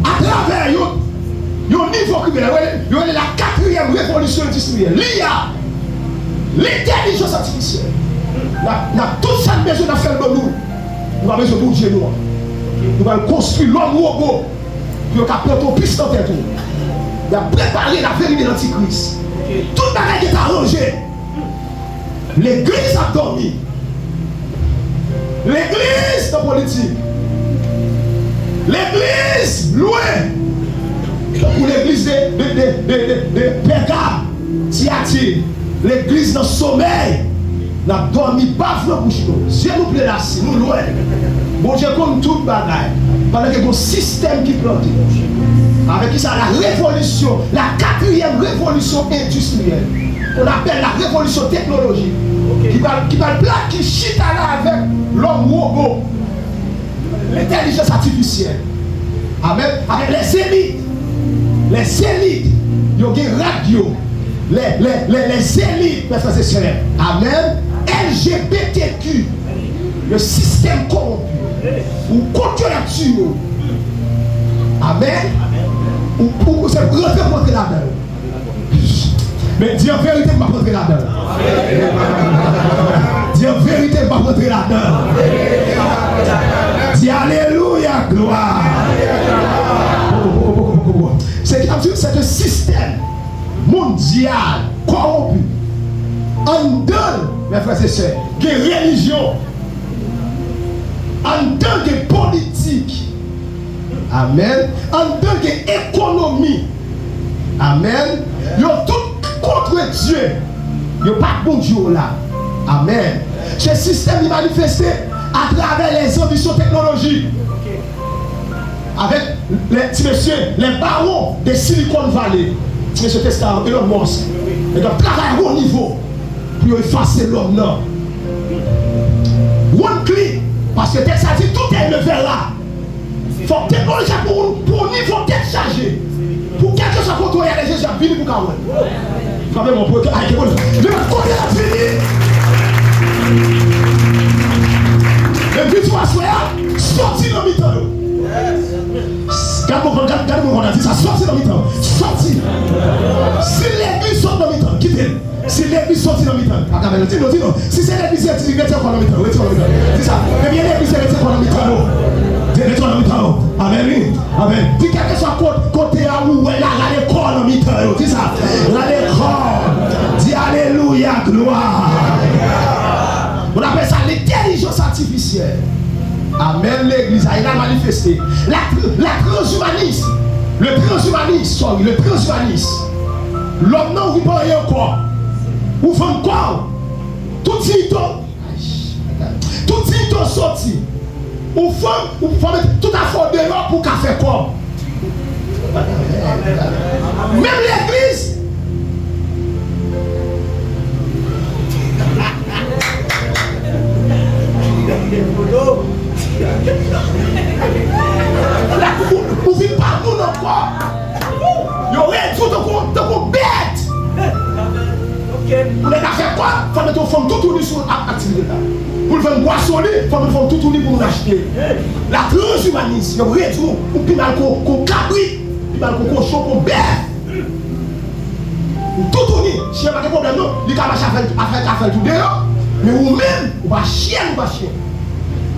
Speaker 1: à travers un niveau criminel. Il y a la 4e révolution industrielle. L'IA, l'intelligence artificielle. Dans toute cette maison de faire de nous, nous avons besoin de bouger nous. Nous allons construire l'homme robot. Nous allons prendre ton piste en tête. Nous allons préparer la venue de l'Antichrist. Tout le monde est arrangé. L'église a dormi. L'église de politique. L'église loin. Pour l'église de Pégame, Thyatire. L'église dans le sommeil. Nous avons dormi pas dans la bouche. Dieu nous plaît là, nous loin. Bon Dieu comme toute bagaille. Pendant qu'il y a un système qui plante. Avec qui ça, la révolution, la 4e révolution industrielle. On appelle la révolution technologique. Qui va qui chita là avec l'homme robot. L'intelligence artificielle. Avec les élites. Les élites. Il y a une radio. Les élites, mes frères et sœurs. Amen. LGBTQ. Le système corrompu. Ou contre-nature. Amen. Ou c'est rentrer là-dedans. Mais dis en vérité, je ne vais pas rentrer là-dedans. Dis en vérité, je ne vais pas rentrer là-dedans. Dis alléluia, gloire. C'est un système mondial corrompu. En dedans, mes frères et sœurs, de religion, en dedans de politique. Amen. En dedans de économie. Amen. Ils ont tout contre Dieu. Ils n'ont pas de bon Dieu là. Amen. Ce système est manifesté à travers les ambitions technologiques. Avec les barons de Silicon Valley. M. Tesla, Elon Musk. Ils doivent travailler à haut niveau pour effacer l'homme là. One click. Parce que Texas dit tout est levé là. Il faut que technologie pour niveau d'être chargé. Pour quelque chose qu'on doit y aller, Jésus a fini pour Kawan. Quand même, on peut être avec le côté la fini. Et puis tu vas sortir dans le mi-temps. Regardez-moi, on a dit ça, sortir dans le mi-temps. Sortir. Si l'église sort dans le mi-temps, quittez. Si l'église sortit dans le mi-temps, dis-nous. Si c'est l'église qui est encore dans le mi-temps, c'est ça. Eh bien, l'église est encore dans le mi-temps. Amen. Amen. Dis quelque chose côté à où elle a l'école en mi-temps. Dis ça. L'école. Dis alléluia, gloire. On appelle ça l'intelligence artificielle. Amen. L'église a manifesté. La transhumanisme. Le transhumanisme. L'homme non, vous parlez encore. Vous faites encore. Tout est sorti. Ou faut mettre tout à fond dehors pour qu'à faire quoi. Même l'église. Vous vivez pas nous encore. Il y aurait tout de bête. Vous n'avez pas fait quoi? Il faut mettre au fond tout tourner sur l'activité. Pour le faire boissonner, il faut mettre tout tourner pour nous acheter. La transhumanisme, il y aurait tout. Ou puis mal qu'on cabri, puis mal qu'on cochon, qu'on bête. Tout tourner. Si il n'y a pas de problème, non, il y a à faire tout dehors. Mais vous-même, vous va chier,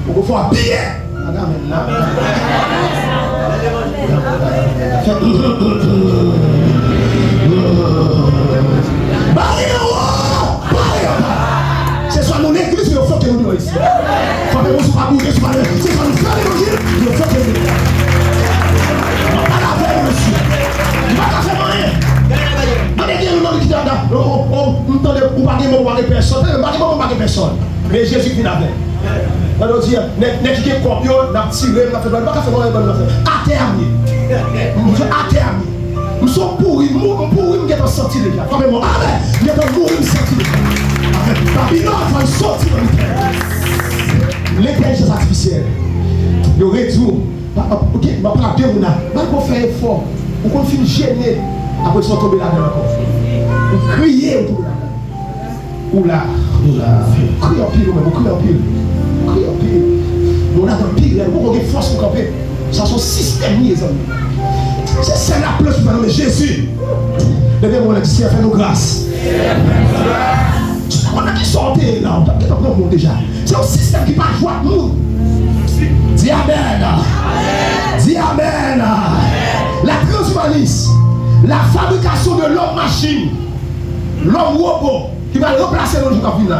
Speaker 1: Vous faut habiller. C'est soit mon église, il faut que nous ici. Il faut que nous soyons bourrés, c'est soit nous faire l'évangile, il faut que nous. On va pas la faire, monsieur. Il va pas faire rien. On est bien, on dit on pas de personne. Mais Jésus qui n'a pas. On dit, n'est-ce qu'il y a un copion, n'a tiré, n'a fait pas faire rien, à terme. Nous sommes pourris, nous sommes sortis déjà. Amen. Nous sommes pourris, nous sortis déjà. Babylone va sortir dans le terre. L'intelligence artificielle. Le réseau. Ok, je vais prendre deux mois. Je vais faire effort. Pour qu'on finisse gêné. Après, ils sont tombés là-dedans encore. Vous criez autour de là. Oula. Crie en pile, crie en pile. Nous avons un pile, nous avons une force pour camper. Ça, c'est un système, les amis. C'est la plus de Jésus. Le démon a dit, Seigneur, fais-nous grâce. On a qui sortait là, on a peut-être un monde déjà. C'est un système qui va jouer à nous. Dis Amen. Dis Amen. La transhumanisme, la fabrication de l'homme-machine, l'homme-robot, qui va remplacer nos jours à venir.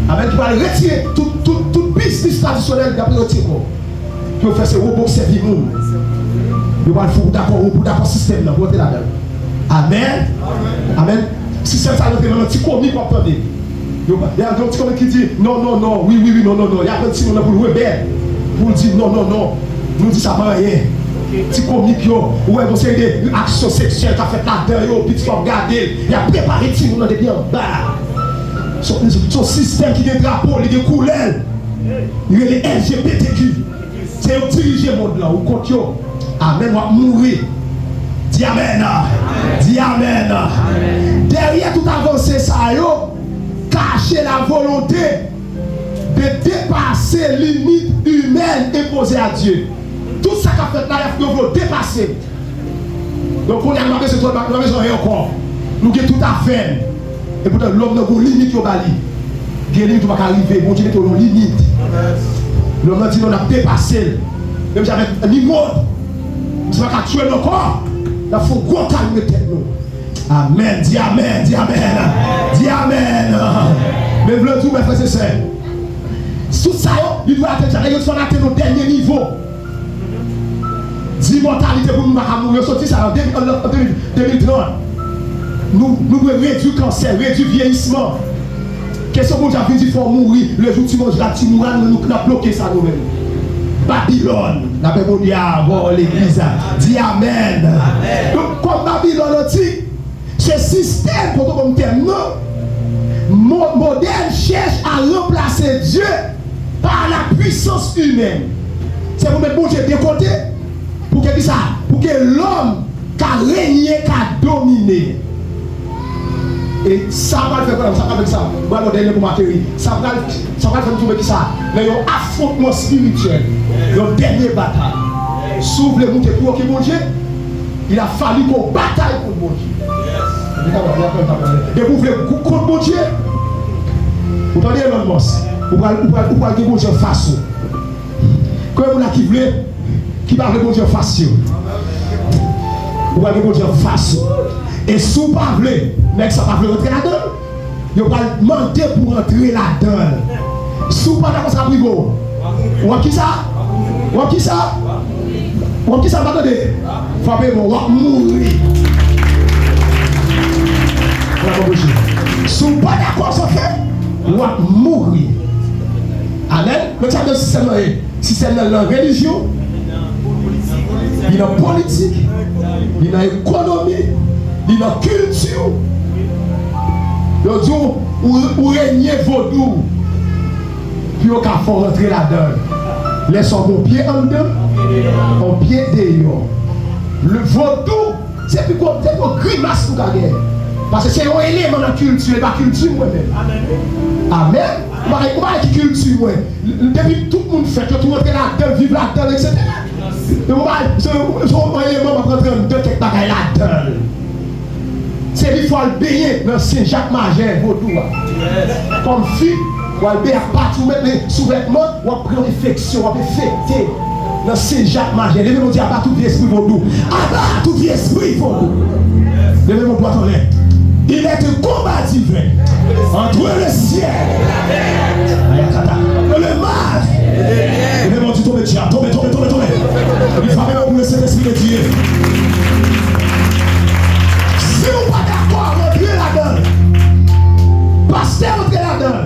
Speaker 1: Avec qui va retirer tout tout business traditionnel d'après le type. Puis on fait ces robots qui servent le monde. Vous allez faire d'accord système là, vous là-dedans. Amen. Amen. Si c'est ça, vous avez un petit comique pour entendre. Il y a un petit comique qui dit non, oui, non. Il y a un petit monde pour le rebelle. Pour dire non. Nous disons ça pas rien. Petit comique, ouais, vous savez, des actions sexuelles qui a fait là-dedans, puis tu vas regarder. Il y a préparé petit monde bien en bas. Son système qui est drapeau, il est couleur. Il est LGBTQ. C'est eux diriger le monde là, ou contre eux. Amen, on va mourir. Dis amen. Dis amen. Derrière tout avancé, ça cacher la volonté de dépasser les limites humaines imposées à Dieu. Tout ça qu'a fait là, il faut dépasser. Donc on a demandé ce truc, nous avons encore. Nous avons tout à faire. Et pourtant l'homme n'a pas de limite au Bali. Il y a des limites qui vont arriver, bon Dieu met nos limites. L'homme a dit qu'on a dépassé. Même si avec un niveau, nous ne pouvons pas tuer nos corps. Il faut gros calmer tête nous. Amen, dis amen, dis amen. Dis amen. Mais le tout, mes frères et sœurs. Tout ça, il doit atteindre au dernier niveau. D'immortalité pour nous mourir. Sorti ça en 2030. Nous devons réduire le cancer, réduire le vieillissement. Qu'est-ce que vous avez dit, il faut mourir. Le jour où tu mangeras, tu mourras, nous avons bloqué ça nous-mêmes. Babylone, la Bible l'église. Dis amen. Donc, comme Babylone dit, ce système, pour comme terme, moderne cherche à remplacer Dieu par la puissance humaine. C'est pour mettre bon Dieu de côté, pour que ça, pour que l'homme qui a régné, qui a dominé. Et ça va faire quoi? Ça va faire ça. Moi, le dernier pour matériel. Ça va faire trouver qui ça. Mais il y a un affrontement spirituel. Il y a une dernière bataille. S'ouvre le monde pour que mon Dieu, il a fallu qu'on bataille contre mon Dieu. Et vous voulez contre mon Dieu? Vous entendez l'homme boss? Vous parlez de mon Dieu face. Quand vous qui voulez, qui parle de mon Dieu face. Vous parlez de mon Dieu face. Et si vous parlez, mais ça va rentrer là-dedans, vous va demander pour entrer là-dedans. Si vous parlez comme ça, vous voyez qui ça? Vous voyez qui ça? Vous voyez qui ça? Attendez. Frappez-moi, vous mourir. Si vous n'êtes pas d'accord sur fait, vous allez mourir. Amen. Mais ça, c'est système de la religion, il y a la politique, il y a l'économie, il y a la culture. Le jour où régner vaudou, puis on va rentrer là-dedans. Laissons mon pied en dedans, mon pied dehors. Le vaudou, c'est plus qu'on grimace pour la guerre. Parce que c'est un élément de la culture, et pas culture moi-même. Amen. On va qui culture moi. Depuis tout le monde fait, tout le monde est là-dedans, vivre là-dedans, etc. On va un élément pour rentrer en dedans, quelque part là-dedans. C'est lui qu'il faut le baigner dans Saint-Jacques Majeur, vaudou. Comme fille, on va le baigner partout, mettre les sous-vêtements, on va prendre réflexion, on va fêter dans Saint-Jacques Majeur. Levez-moi dire, abat tout vieux esprit vaudou. Abat tout vieux esprit vaudou. Levez-moi droit en l'air. Il est un combat divin entre le ciel et le mal. Levez-moi dire, tombez, tombez. Il faut même pour le Saint-Esprit de Dieu. Si vous n'êtes pas d'accord, rentrez là-dedans. Pasteur, rentrez là-dedans.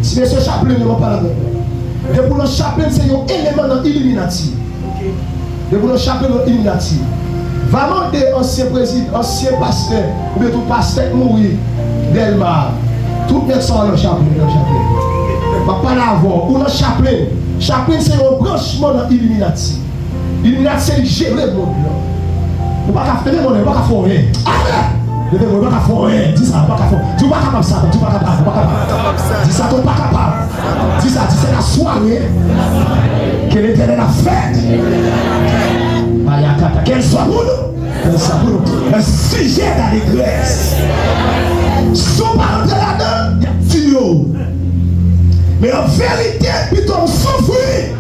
Speaker 1: Si M. Chaplin ne va pas là-dedans. Et pour le Chaplin, c'est un élément dans l'illuminati. Et pour le Chaplin, dans l'illuminati. Va demander ancien président, ancien pasteur, ou bien tout pasteur mourir d'Elmar. Tout le monde sont dans le Chaplin. Va pas l'avoir. Pour le Chaplin, Chaplin c'est un branchement dans l'illuminati. L'illuminati c'est le gérer le monde. Vous ne pouvez pas faire mon pas faire rien. Vous ne pouvez pas faire rien. Dis ça, pas faire. Tu ne pas capable ça, tu ne pas capable. Dis ça, tu ne pas capable. Dis ça, c'est la soirée que l'Éternel a faite. Qu'elle soit pour nous. Un sujet d'allégresse. Si on parle de là-dedans, il y a tuyau. Mais en vérité, plutôt souffrir.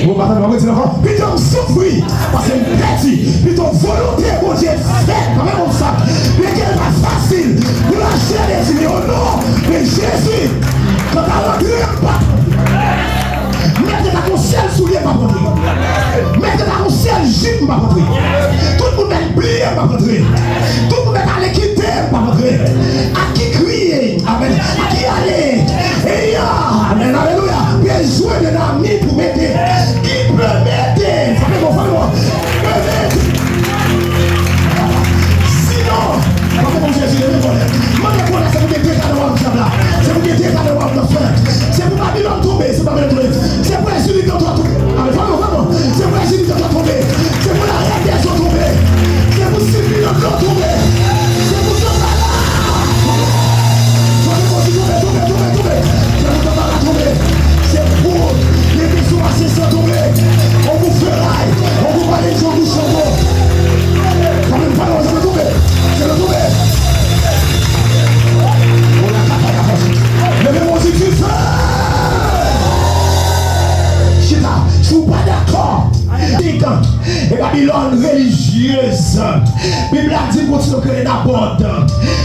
Speaker 1: Vous ne pouvez pas dire encore, plutôt souffrir. Parce que petit, plutôt volonté, mon Dieu, fait, quand même comme ça. Mais qu'elle n'est pas facile. Vous lâchez les yeux au nom de Jésus. Quand on pas rentrer. Tout le monde est allé quitter, pas rentrer. À qui crier, amen. À qui aller, et amen, alléluia. Besoin d'un ami pour m'aider. Qui peut m'aider? Frère, sinon, comment Jésus est venu? C'est pour que Dieu c'est pour que Dieu c'est pour Babylone tomber, c'est pas Babylone tomber. C'est pour les unités tomber. C'est pour les unités tomber. C'est pour la reine des eaux tomber. C'est pour Sylvie de l'eau tomber. C'est pour ton c'est pour les vaisseaux assassins tomber. On vous ferraille. On vous parle des gens du chambon. Quand même pas, c'est le tomber. C'est le tomber. Levez-moi si tu fais. Chita, je suis pas d'accord. Et Babylone religieuse. Bible a dit continue que n'aborde.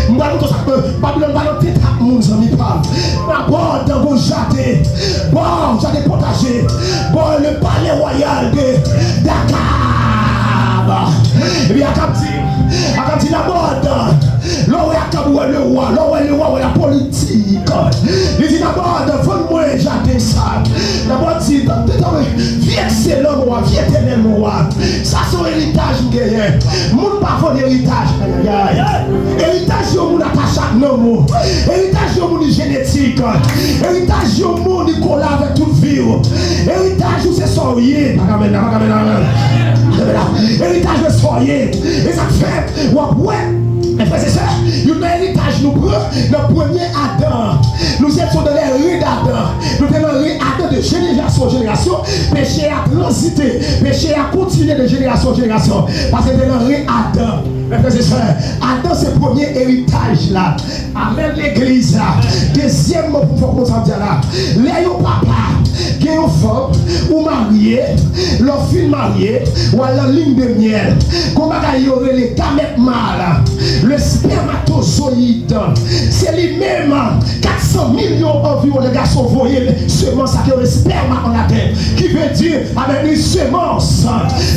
Speaker 1: Moi tout ça que Babylone va dans tête à mon ami pas. N'aborde bon jardin. Bon jardin potager. Bon le palais royal de Dakar. Et bien à dit n'aborde. Là où il y a le roi, là où il y a la politique. Il dit d'abord, vends-moi jardin ça. D'abord, dit, viens excellent, moi, viens éternel, moi. Ça, c'est un héritage gagné. Moun pas bon héritage. Héritage, yo moun attaché à nos héritage, yo moun génétique. Héritage, yo moun qui colle avec toute vie. Héritage, c'est soyez. Héritage, c'est soyez. Et ça fait, ouais. Mes frères et sœurs, un héritage nous prend le premier Adam. Nous étions dans les rues d'Adam. Nous sommes dans les rues d'Adam de génération en génération. Péché a transité. Péché a continué de génération en génération. Parce que c'est dans les rues d'Adam. Mes frères et sœurs, Adam c'est le premier héritage là. Amen l'église là. Deuxième mot pour vous dire là. Les papa, qui est une femme ou marié, leur fille mariée, ou à la ligne de miel. Comment il y aurait les gamètes mâles. Le spermatozoïde, c'est lui-même 400 millions environ de garçons voyés semence avec le sperme en la terre, qui veut dire avec une semence,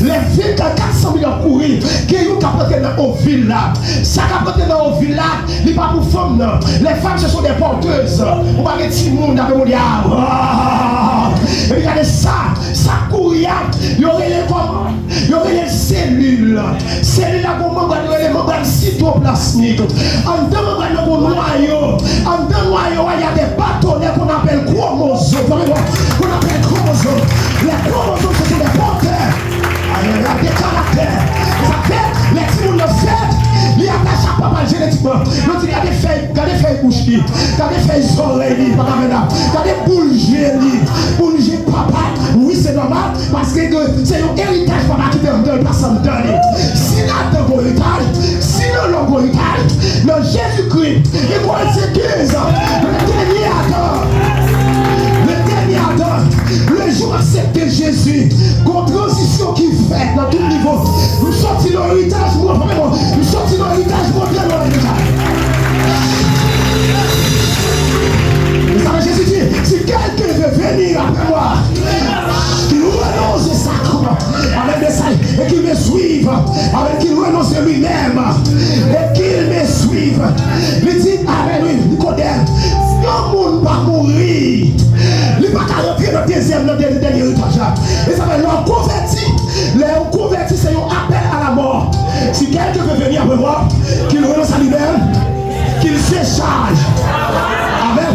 Speaker 1: les filles qui 400 millions courir, qui ont capoté dans l'ovule là, ça capoté dans l'ovule là, il n'est pas pour femmes, non. Les femmes ce sont des porteuses, on va dire petit monde avec mon diable. Et regardez ça courir, il y aurait les comment, il y aurait les cellules là comment on va les membres cytoplasmiques. En dedans, il y a des bâtonnets qu'on appelle chromosomes. Les chromosomes, ce sont des porteurs. Il y a des caractères. Ça fait, les petits mouns le fait, ils attachent à papa génétiquement. L'autre, il y a des feuilles bouches, il y a des feuilles oreilles, il y a des bougies papa. Oui, c'est normal, parce que c'est un héritage papa qui te donne, personne donne. Si là, ton héritage, sinon l'on héritage, dans Jésus-Christ, il faut être 15 ans, le dernier Adam, le jour accepté Jésus, une transition qui fait dans tout niveau. Nous sortons dans l'héritage, nous sortons dans l'héritage, dans l'héritage. Vous savez, Jésus dit, si quelqu'un veut venir après moi, qu'il renonce au sacrement avec des saints et qu'il me suive, avec qu'il renonce lui-même et qu'il me suive. Il dit, amen, oui, Nicodème, si un monde va mourir, il ne va pas rentrer dans le deuxième, dans le dernier héritage. Et ça veut dire, leur converti, c'est un appel à la mort. Si quelqu'un veut venir après moi, qu'il renonce à lui-même, qu'il se charge. Amen.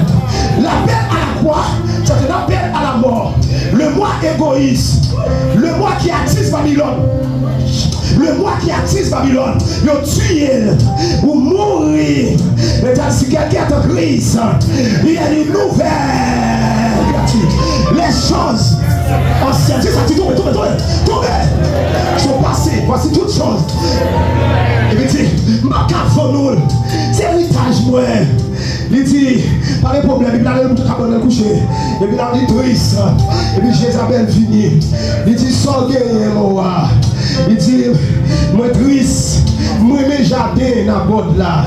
Speaker 1: L'appel à la croix, c'est un appel à la mort. Le moi égoïste, le moi qui attise Babylone, le moi qui attise Babylone, le tuer ou mourir. Mais si quelqu'un est en crise, il y a une nouvelle. Les choses anciennes, c'est ça, tu tombes, sont passées. Voici toutes choses. Et puis il dit, ma cave, c'est l'héritage, moi. Il dit, pas de problème, il a le cabane couché. Et puis il a dit triste. Et puis Jézabel finit. Il dit, sans gagner, moi. Il dit, moi triste. Moi mes jardins dans bord là.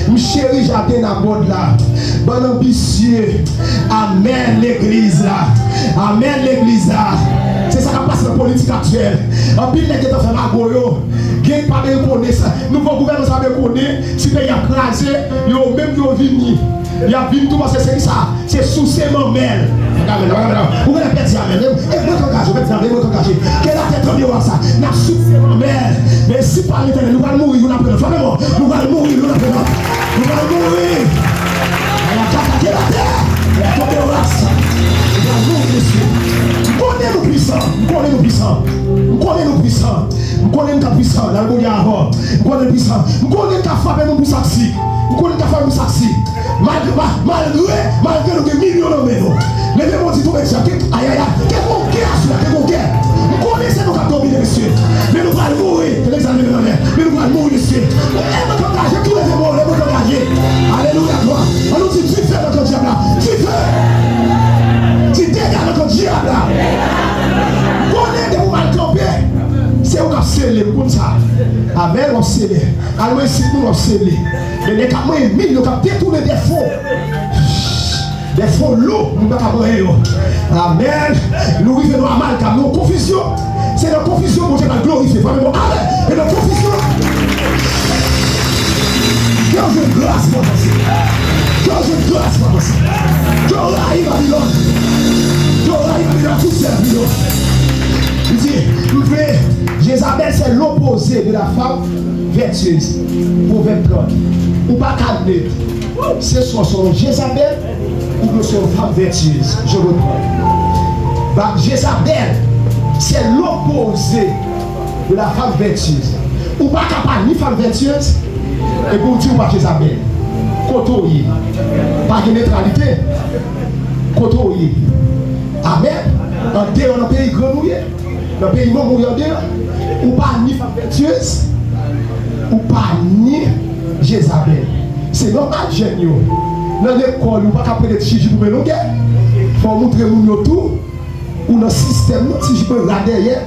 Speaker 1: Moi chéri jardin dans bord là. Bon ambitieux. Amen l'église là. Amen l'église là. C'est ça qui passe dans la politique actuelle. En pile les gens fait magoyo. Gain pas de reconnaissance. Nouveau gouvernement ça reconnaît. Si pays a crasé, yo même yo vini. Il y a vini tout parce que c'est ça. C'est sous ses mamelles. Vous allez perdre ça même. Et votre engagé, votre engagé. Quelle a tête de ça? N'a sous ses mamelles. Mais si par l'éternel, nous allons mourir, nous allons mourir, nous allons mourir, nous allons mourir. Elle a attaqué la terre. Elle a tombé au race. Nous allons mourir, monsieur. Nous connaissons nos puissants. Nous connaissons nos puissants. Nous connaissons nos puissants. Nous connaissons nos puissants. Dans le monde avant. Nous connaissons nos puissants. Nous connaissons nos frappes nous pour saxi. Nous connaissons nos frappes pour saxi. Malgré nous, millions de nous. Mais les mots disent tout ça. Aïe aïe aïe. Quel bon guerre celui-là, quel bon guerre. Nous connaissons nos capteurs, messieurs. Mais nous allons mourir. Mais nous allons mourir, messieurs. Et notre engagé, tous les démons, les mots engagés. Alléluia, gloire. On nous dit, tu fais notre diable là. Tu fais. Tu dégages notre diable là. Connais des moments campés. C'est où on a scellé, comme ça. Amen, on a scellé. Alors ici, nous on scellé. Mais les camarades, ils ont détourné des faux. Des faux lourds, nous ne pouvons pas. Amen. Nous vivons à mal, car nos confusions, c'est la confusion que Dieu va glorifier. Vraiment, amen. Et la confusion. Quand je grâce, moi, quand je grâce, moi, quand on arrive à Babylone, quand on arrive à Babylone, tout servir. Il dit, Jézabel, c'est l'opposé de la femme vertueuse. Proverbe 30. Ou pas calmer. C'est son Jézabel ou son femme vertueuse. Je reprends. Bah, Jézabel, c'est l'opposé de la femme vertueuse. Ou pas capable ni femme vertueuse, et pour dire ou pas Jézabel. Kotoye. Pas de neutralité. Kotoye. Amen. En dehors dans le pays grenouillé. Dans le pays mourir en dehors. Ou pas ni femme vertueuse. Ou pas ni Jézabel. C'est normal, génial. Dans l'école, ou pas qu'après des chichis pour me guerre. Il faut montrer nous tout. Ou dans le système, si je peux là derrière,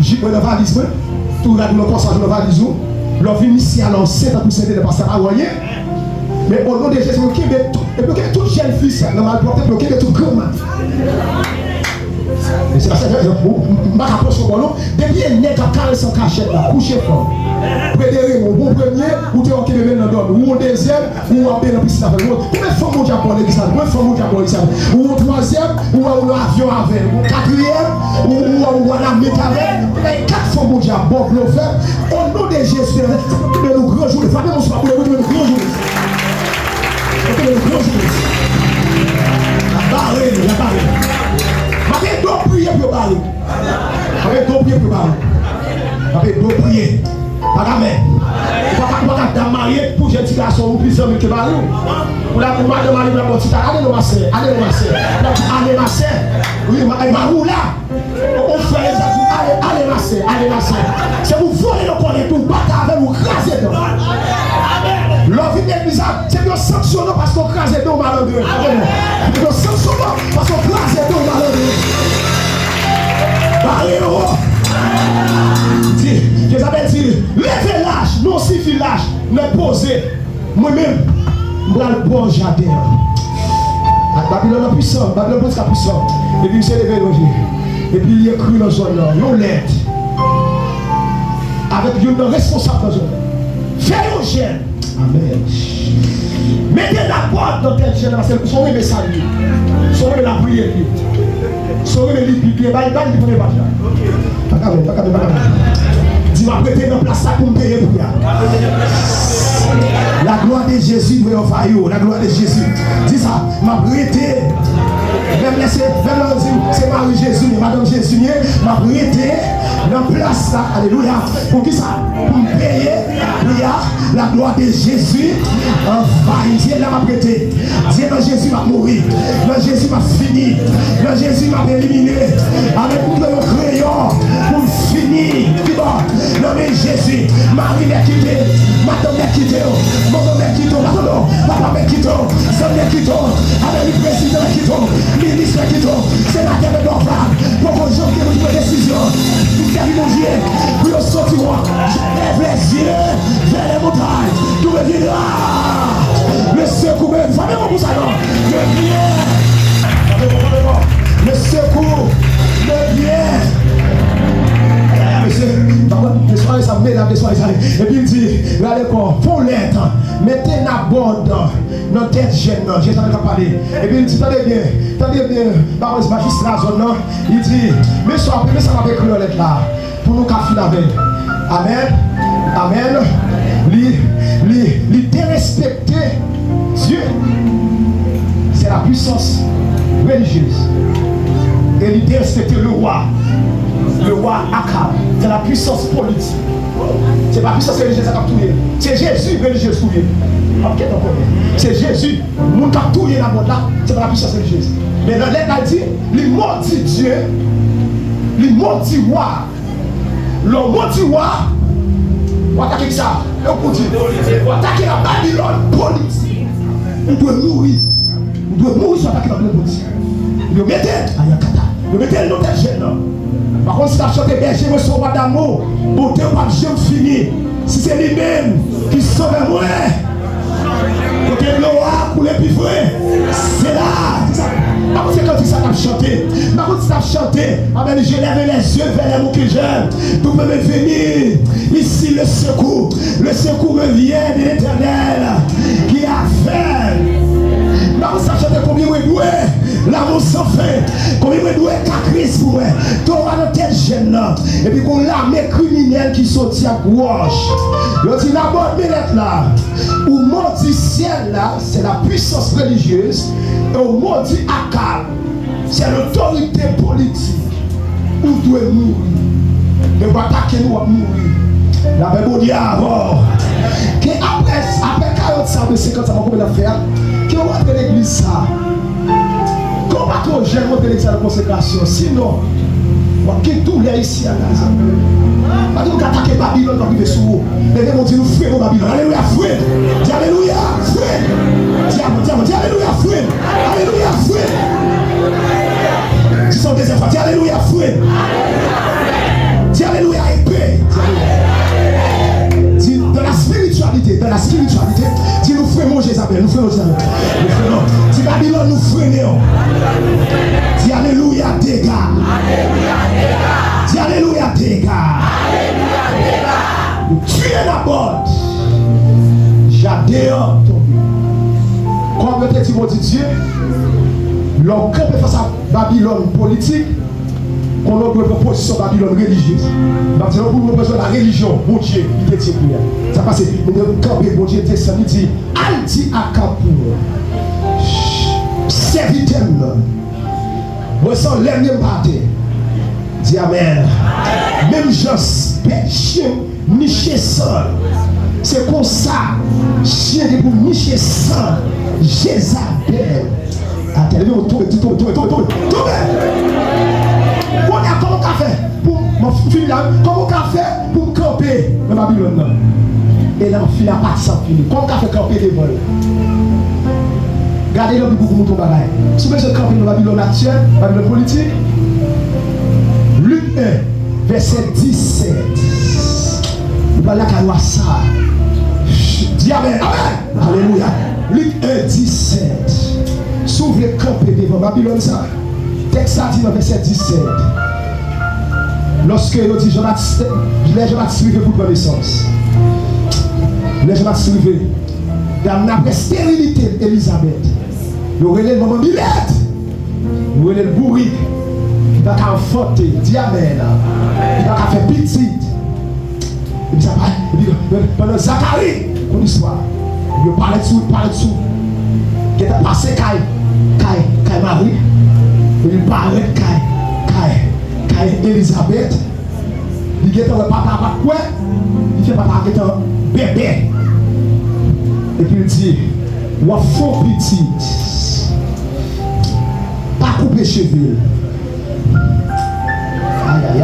Speaker 1: je peux dans la valise, tout là dans le passage dans la valise, leur vie ici à lancer dans tout ce qui est passé à voyer. Mais au nom de Jésus, et bloquer toute jeune fille, normalement, bloquer tout grand man. C'est parce que je ne rapproche pas non. Depuis un nègre à 40 cachette là, couché fort. Prédérez mon bon premier, ou tu es ok de mettre dans l'homme, ou un deuxième, ou un bien dans la piscine avec l'autre. Combien de femmes au Japon qui savent? Combien de femmes au Japon qui savent? Ou un troisième, ou un avion avec, ou un quatrième, ou un ami avec. 4 femmes au Japon, pour le faire. Au nom de Jésus, de nous grands jours, les femmes ne sont pas pour le grands jours. Le grands jours. La barre, la barre. Avec deux prières pour parler. Avec deux prières pour parler. Avec deux prières. Pas jamais. Pas qu'à marier pour jeune petit garçon ou plus homme que parler. Pour la pour madame marier pour la petite. Allez ma sœur, allez ma sœur. Allez ma sœur. Oui, ma roue là. On fait les affaires. Allez ma sœur, allez ma sœur. C'est vous voler le corps et tout battre avec vous craser dedans. L'envie d'être bizarre, c'est de sanctionner parce qu'on crase dedans malheureux. C'est de sanctionner parce qu'on crase dedans malheureux. Jézabel dit, levez l'âge, non suffit l'âge, ne posez. Moi-même, je vais le bon jardin. Babylone est puissant, Babylone est puissant. Et puis il s'est levé et puis il est cru dans la zone là, non l'aide. Avec une responsable dans la zone. Fais au gène. Amen. Mettez la porte dans quel gène, sauvez mes saluts, sauvez la prière. Sauvez les livres, il va y avoir des premiers bâtiments. Dis-moi, prêtez dans place ça pour me payer pour ça. La gloire de Jésus doit envahir. La gloire de Jésus. Dis ça, m'a prêté. Même laisser, c'est Marie Jésus, Madame Jésus, m'a prêté dans place là. Alléluia. Pour qui ça? Pour me payer. La gloire de Jésus envahit. Dieu là m'a prêté. Dieu dans Jésus m'a mouru. Dans Jésus m'a fini. Dans Jésus m'a éliminé. Avec tout le crayon pour finir. Non mais Jésus, Marie m'a quitté, Madame m'a quitté, Maman m'a quitté, Papa m'a quitté, Zone m'a quitté, avec le président m'a quitté, ministre m'a quitté, sénateur m'a quitté, pour que les gens qui ont pris des décisions, tout servir mon Dieu, pour le sortir, je lève les yeux vers les montagnes, tout me dit là, le secours, famille mon cousin, le bien, le secours, le bien. Monsieur, dessoyez ça, mesdames, dessoyez ça. Et puis il dit, regardez quoi, font lettre, mettez la bande dans tête jeune, j'ai entendu parler. Et puis il dit, attendez bien, baron magistrat, il dit, mais ça va écrire la lettre là, pour nous faire avec. Amen. Amen. Lui dérespecter Dieu, c'est la puissance religieuse. Et lui dérespecter le roi Akab, c'est la puissance politique. C'est pas la puissance religieuse qui a capturé. C'est Jésus religieux souillé. Ok, donc c'est Jésus. Nous qui a capturé la mode là, c'est pas la puissance religieuse. Mais dans l'aide a dit, il maudit Dieu, il maudit roi. Le maudit roi, on attaque ça. On dit, on attaque la Babylone politique. On doit mourir. On doit mourir sur attaquer la Babylone politique. On mettez Ayakata. On mettez notre jeune. Par contre, si tu as chanté berger, moi, sur roi d'amour, beauté, pas jamais fini. Si c'est lui-même qui sauve moi, côté de l'oa pour les plus vrai, c'est là. Par contre, c'est quand tu as chanté. Par contre, si tu as chanté, amen, je lève les yeux vers les mots que j'aime. Tout peut me venir. Ici, le secours revient de l'Éternel qui a fait. Par contre, ça chante combien vous doué, l'amour sans fin, combien vous doué qu'à Christ pour moi. Tu auras dans tel jeune et puis qu'on l'armée criminelle qui sortit à gauche. Il dit la bonne minute là, au maudit ciel là, c'est la puissance religieuse, et au maudit Akab, c'est l'autorité politique. Où doit mourir. Ne pas attaquer nous à mourir. La Bible dit avant que après 40 ans, 50 ans, comment on faire? Qui on va de l'église ça? Comment on gère l'église à la consécration? Sinon, on quitte tout les ici à Gaza. Pas nous attaquer Babylone pour arriver sur vous. Les gens vont dire nous frères Babylone. Alléluia, frère. Dis alléluia, frère. Dis alléluia, frère. Alléluia, frère. Dis son deuxième fois. Dis alléluia, frère. Dis alléluia, épée. Dis dans la spiritualité, dis nous frères Jézabel, nous frères Jézabel. Dis Babylone, nous frères. Dis alléluia, dégâts. Dis alléluia, dégâts. Nous tuer la bande. J'adore tomber. Comme le petit mot de Dieu, l'homme peut face à Babylone politique, qu'on a une proposition Babylone religieuse. Donc, nous avons besoin de la religion, bon Dieu, il était pour ça passe, nous devons camper, bon Dieu, il dit, Alti Akapour, serviteur, moi, sans l'aime pas. Dis Amen. Même gens, chien, niché seul. C'est comme ça, chien de pour nicher seul. Jézabel. Attendez, tombez. Comment on a fait comment on a fait pour me camper dans Babylone? Et là, on n'a pas de sang fini. Comment on a fait camper des vols? Regardez le beaucoup de mon bagage. Si vous voulez camper dans Babylone actuelle, Babylone politique, Luc 1, verset 17. Vous parlez à ça. Dis Amen. Amen. Alléluia. Luc 1, 17. Si vous voulez camper devant Babylone, ça. Texte ça dit dans verset 17. Lorsque il dit Jean-Baptiste, les Jean-Baptiste arrivent pour connaissance. Les Jean-Baptiste arrivent. Dans la stérilité d'Elisabeth, il y a le moment Bilette. Il y a le bourri. Il va enfanter. Dis Amen. Il va faire petite. Et puis ça va. Pendant Zacharie, on histoire. Il parlait dessous. Il est passé Kai Marie. Il parlait Kai Elisabeth. Il est dans le papa quoi? Il fait papa qui est un bébé. Et puis il dit, ou faux petit, pas couper cheveux. Aïe.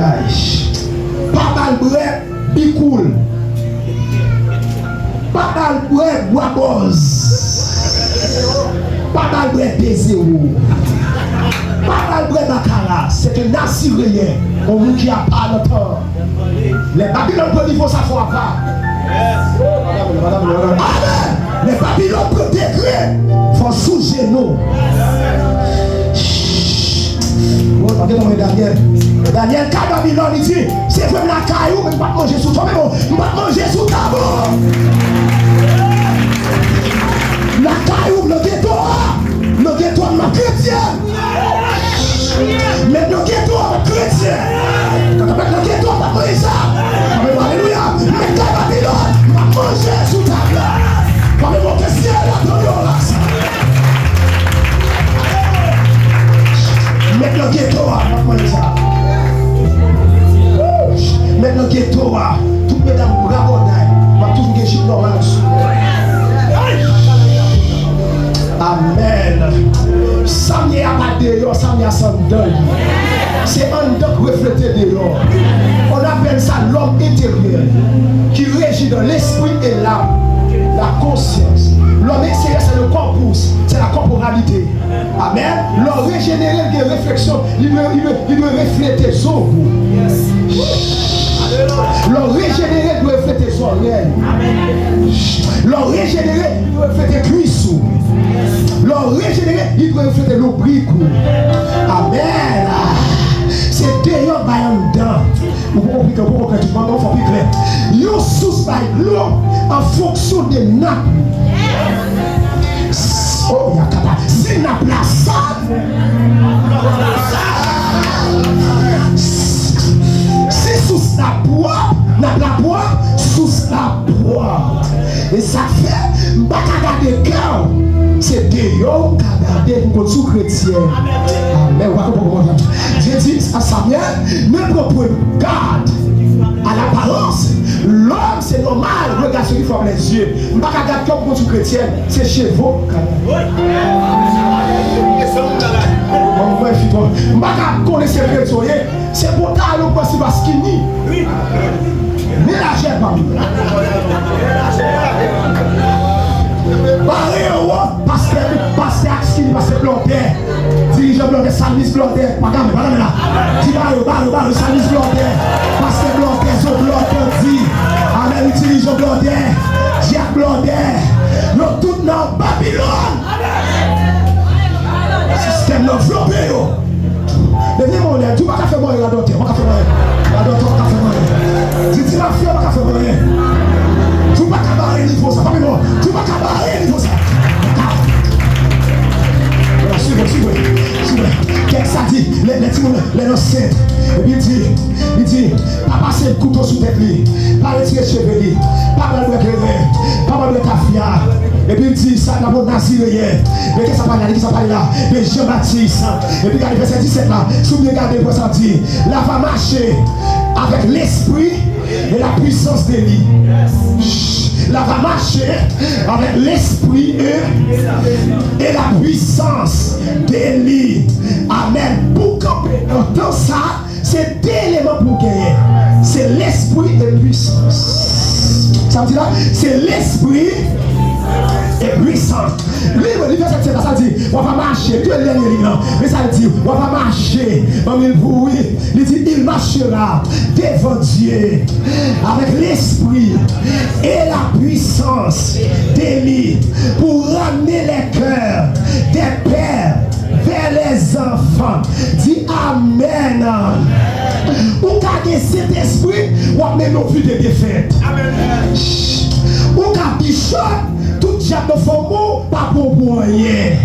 Speaker 1: Pas mal bref, bicoule. Pas mal bref, bois bose. Pas mal bref, baiser. Pas mal bref, baccarat. C'est un Assyrien. On vous qui a pas longtemps. Les Babylone peuvent dire ça fois pas. Amen. Les Babylone peuvent décret. Faut sous-géno. Regardez dans les derniers. Daniel K. Babylone, il dit, c'est vrai la caillou, mais je ne vais pas manger sous toi, mais bon, je ne vais pas manger sous ta mort. La caillou, le ghetto de ma chrétien. Mais le ghetto de chrétien. Quand on met le ghetto, on va manger ça. Alléluia. Mais K. Babylone, je vais manger sous ta mort. Quand même, mon chrétien, la gloire là. Mettre le ghetto, on va manger ça. Mettre le ghetto, toutes mesdames, bravo, on va toujours gagner normal. Amen. Ça n'y a pas dehors, ça n'y a pas dedans. C'est un doc reflété dehors. On appelle ça l'homme intérieur qui régit dans l'esprit et l'âme, la conscience. L'homme extérieur, c'est le corpus, c'est la corporalité. Amen. L'homme régénéré de réflexion, il doit refléter son goût. L'homme régénéré doit refléter son réel. L'homme régénéré doit refléter Christ. L'homme régénéré, il doit refléter l'obrique. Amen. C'est d'ailleurs par en dedans. Vous comprenez que vous comprenez, il faut plus clair. Vous sous l'eau en fonction des nappes. Oh, il y a qu'à si n'a pas ça. Si sous la boîte, n'a pas boîte, sous la boîte. Et ça fait, pas qu'à garder cœur. C'est Dieu qui a gardé pour sous chrétien. Amen. J'ai dit à Samuel, ne propre garde à l'apparence. L'homme, c'est normal, regarde celui qui forme les yeux. Je ne vais pas garder comme pour sous chrétien, c'est chez vous. Je ne vais pas connaître ces chrétiens, c'est pour ta l'eau possible à ce qu'il nie. Mais la chair pas. Pasteur Axel, pasteur Blondet, dirigeant Blondet, Salmis Blondet, pas là. Dis barre, Salmis Blondet, pasteur Blondet, Zo Blondet, dit, amen, dirigeant Blondet, Jacques Blondet, nous tous dans Babylone. Système de flopé, yo. Devenez mon lait, tu vas faire moi la doté, on va faire moi. La doté, on va faire moi. Dis ma fille, on va faire moi. Tu vas cabarer niveau ça, pas moi. Tu vas cabarer niveau ça. Suivez. Qu'est-ce que ça dit? Les ancêtres. Et puis il dit, pas passer le couteau sous tête lui, pas retirer cheveux, pas mal de créer, pas mal de cafia. Et puis il dit, ça n'a pas de naziré. Mais qu'est-ce que ça parle là? De Jean-Baptiste. Et puis regardez verset 17 là, souvenez regardez pour ça dit, là va marcher avec l'esprit et la puissance d'Élie. Là va marcher avec l'esprit et la puissance d'Élie. Amen. Pour camper dans ça, c'est deux éléments pour gagner. C'est l'esprit et la puissance. Ça veut dire là, c'est l'esprit et puissance. Le verset 7 ça dit, on va marcher, tout est dernier livre, mais ça dit, on va marcher, il dit, il marchera devant Dieu avec l'esprit et la puissance d'Élie pour ramener les cœurs des pères vers les enfants. Dis Amen. Ou garder cet esprit, ou amener nos vies de défaite. Amen. Ou garder tout diable de forme, pas pour moyen.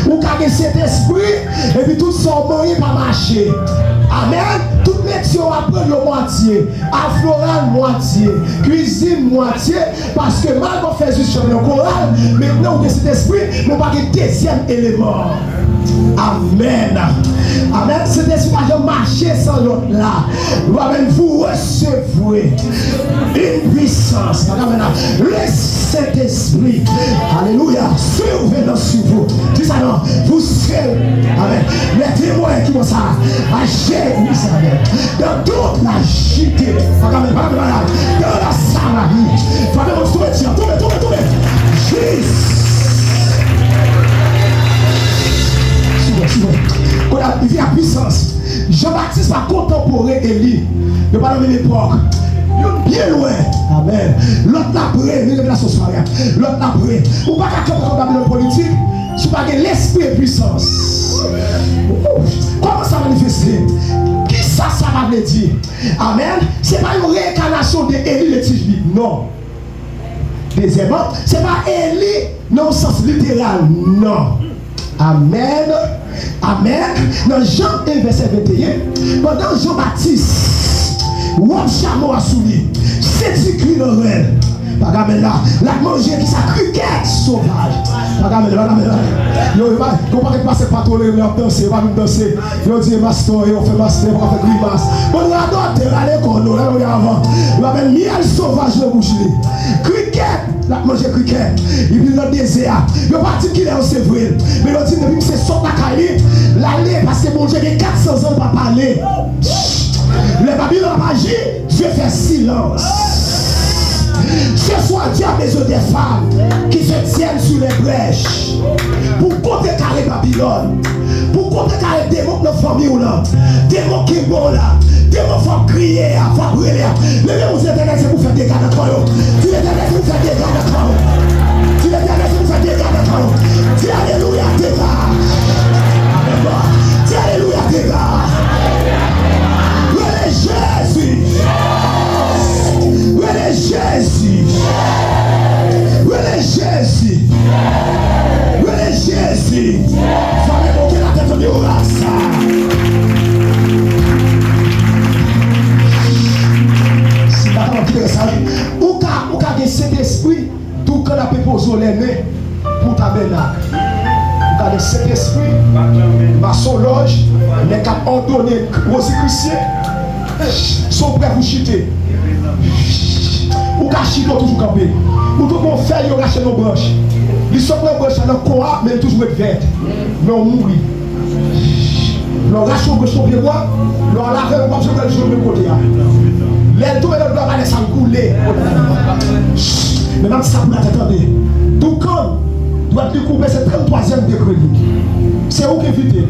Speaker 1: Ou garder cet esprit, et puis tout son moyen pas marcher. Amen. Toute lecture apprendre le moitié, affloral moitié, cuisine moitié, parce que mal on fait juste chanter le choral, maintenant on a cet esprit, nous pas le deuxième élément. Amen. Amen. Cet esprit va marcher sans l'autre là. Amen. Vous recevrez une puissance. Amen. Le Saint-Esprit. Alléluia. Survenant sur vous. Dis ça non. Vous serez. Amen. Les témoins qui vont ça. Agir. Dans toute la Judée. Amen. Dans la Samarie. Tombez. Jésus. Il vient à puissance. Jean-Baptiste va contemporer Élie. Il n'est pas dans la même époque. Il est bien loin. Amen. L'autre l'après, il est là ce soir. L'autre l'après. Ou pas qu'à comme Babylone politique, tu pas l'esprit et puissance. Comment ça manifester? Qui Ça va me dire. Amen. Ce n'est pas une réincarnation d'Élie le Tishbi. Non. Deuxièmement, ce n'est pas Élie dans le sens littéral. Non. Amen. Amen. Dans Jean 1, verset 21, pendant Jean-Baptiste, Wab Chameau a soumis, c'est du cri de réel. Pagamela, la manger qui sa criquette sauvage. Pagamela. Yo, comment est passé par tous les gens danser, va nous danser. Yo dit master, yo fait master, on fait grimace. Bon, on adore à l'école, nous là avant. Yo appelle miel sauvage le bouche. Criquette, la manger criquette. Il vient dans le désert. Yo parti qu'il est au Sévril. Mais yo dit depuis que c'est sorti la caille, l'aller parce que mon Dieu a 400 ans pour parler. Les Babylone magie, Dieu fait silence. Ce soir, Dieu a besoin des femmes qui se tiennent sur les brèches pour contrecarrer Babylone, pour contrecarrer des démons de nos familles, des démons qui vont là, des démons qui font crier, font brûler. Les gens éternels, c'est pour faire des gars de toi. Dieu éternel, c'est pour faire des gars de toi. Dieu éternel, c'est pour faire des gars de toi. Dis alléluia, des gars. Dis alléluia, des gars. Oui, Jésus. Oui, Jésus. Oui, Jésus. Oui, Jésus. Faut évoquer la tête de l'Oras. Si tu as entendu ça, ou tu as cet esprit, tout quand tu as posé les mains pour ta bénac. Ou tu as cet esprit, ma loge, les cap ordonnés, Rosicruciens, sont prêts pour chuter. Ou cacher toujours campé. Ou tout qu'on fait, il rache nos branches. Ils sont les branches dans le corps, mais toujours verte. Mais on mourit. L'on rache nos branches, on voit. L'on lave, on va jouer le jour de côté. Les deux, les doigts, les sangs couler. Mais même si ça vous l'attendez. Tout quand doit découvrir ce 33e degré. C'est où qu'il vit.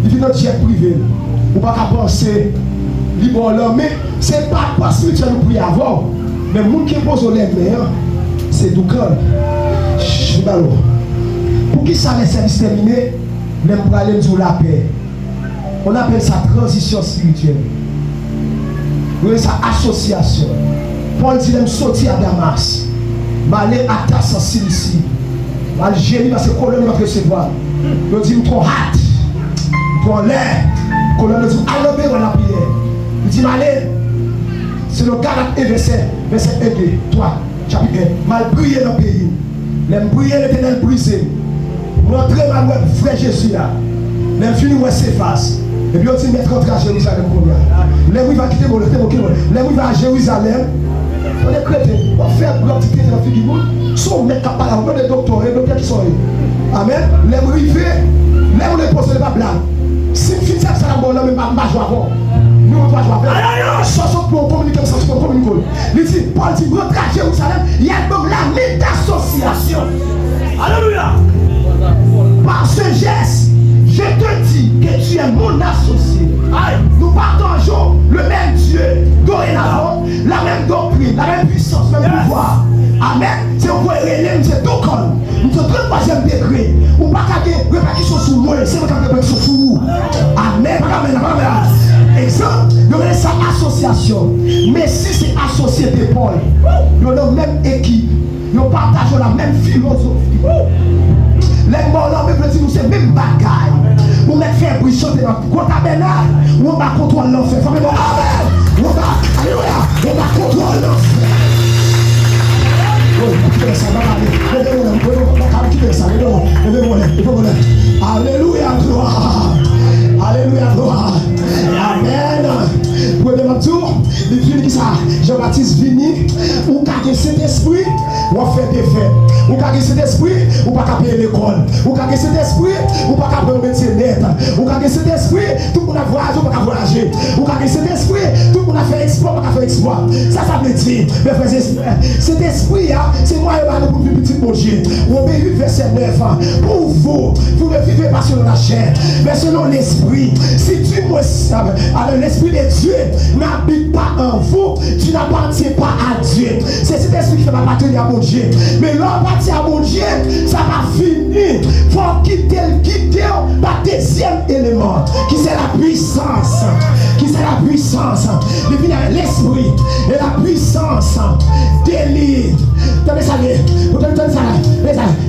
Speaker 1: Il vit dans le jet privé. Ou pas qu'à penser. Mais c'est pas spirituel nous prier avant. Mais le monde qui pose au lèvres, c'est du cœur. Pour qui ça les services terminés, même pour aller sur la paix. On appelle ça transition spirituelle. Oui, ça association. Paul dit même sortir à Damas. M'aller à Tarse en Cilicie. Algérie parce que colonne va recevoir. Il dit trop hâte. Pour l'air. Colonne dit allez on la prière. Il dit m'aller. C'est le Galates 1 verset 1, 2, 3, chapitre 1. Mal briller dans le pays. L'aime briller l'éternel brisé. Montrer ma frère Jésus là. L'aime finir où s'efface. Et puis on dit mettre contre à Jérusalem combien. L'aime va quitter mon l'aime va à Jérusalem. On est chrétien. On va faire gloire de dans la figure. Son mec capable on des docteurs et docteurs qui sont là. Amen. L'aime rivé. L'aime on est posé pas blague. Si le fils ça la bonne même pas joie avant. Nous on doit jouer avec. Soit pour communiquer, soit pour communiquer. Il dit, Paul dit, rentre à Jérusalem, il y a donc la mise d'association. Alléluia. Par ce geste, je te dis que tu es mon associé. Nous partageons le même Dieu, dorénavant, la même doctrine, la même puissance, le même pouvoir. Amen. C'est un point relais, c'est tout comme. Nous sommes 33e degré. Ou pas qu'à répartition sur moi, c'est votre répartition sur vous. Amen. Amen. Exemple, il y a ça association. Mais si c'est associé de Paul, ils ont la même équipe, ils partagent la même philosophie. Les morts là, même nous c'est même bagaille. Vous mettez faire bruit chanter dans le tabernacle, on va contrôler l'enfer. Amen. On va contrôler l'enfer. Alléluia, gloire. Alléluia, gloire. Amen. Pour le tour, il dit que ça, Jean-Baptiste vini, ou qu'à cet esprit, ou à faire des faits. Ou qu'à cet esprit, ou pas qu'à payer l'école. Ou qu'à cet esprit, ou pas qu'à faire un métier net. Ou qu'à cet esprit, tout le monde a voyagé, ou pas qu'à voyager. Ou qu'à cet esprit, tout le monde a fait exploit, ou pas qu'à faire exploit. Ça veut dire, mes frères et sœurs, cet esprit, c'est moi et moi pour le petit projet. Romains 8, verset 9. Pour vous ne vivez pas selon la chair, mais selon l'esprit. Si tu me savais, alors l'esprit de Dieu n'habite pas en vous, tu n'appartiens pas à Dieu. C'est cet esprit qui fait appartenir à mon Dieu. Mais l'appartient à mon Dieu, ça va finir. Il faut quitter par deuxième élément, qui c'est la puissance. Qui c'est la puissance? Depuis l'esprit et la puissance d'Élie. Tenez ça,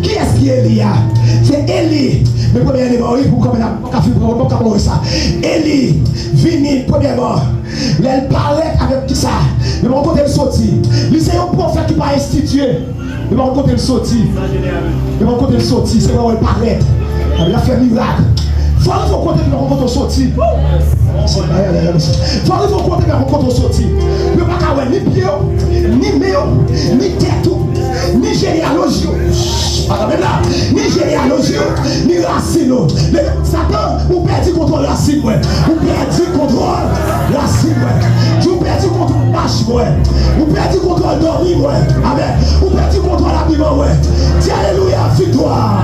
Speaker 1: qui est-ce qui est Élie? C'est Élie. Mais premièrement, oui, pour comme ça. Élie, vini, premièrement, elle parlait avec qui ça? Mais mon côté le sorti. C'est un prophète qui va instituer. Mais mon côté le sorti. Mais mon côté le sorti, c'est comment elle parlait. Elle a fait miracle. Faut aller au côté de la rencontre sortie. Faut aller au côté de la rencontre sortie. Ne pas avoir ni pied, ni méo, ni tête, ni généalogie. Ni généalogie, ni racine. Satan, vous perdez contrôle racine. Vous perdez contrôle racine. Vous perdez contrôle marche. Vous perdez contrôle dormir. Amen. Vous perdez contrôle habillement. Dis alléluia, victoire.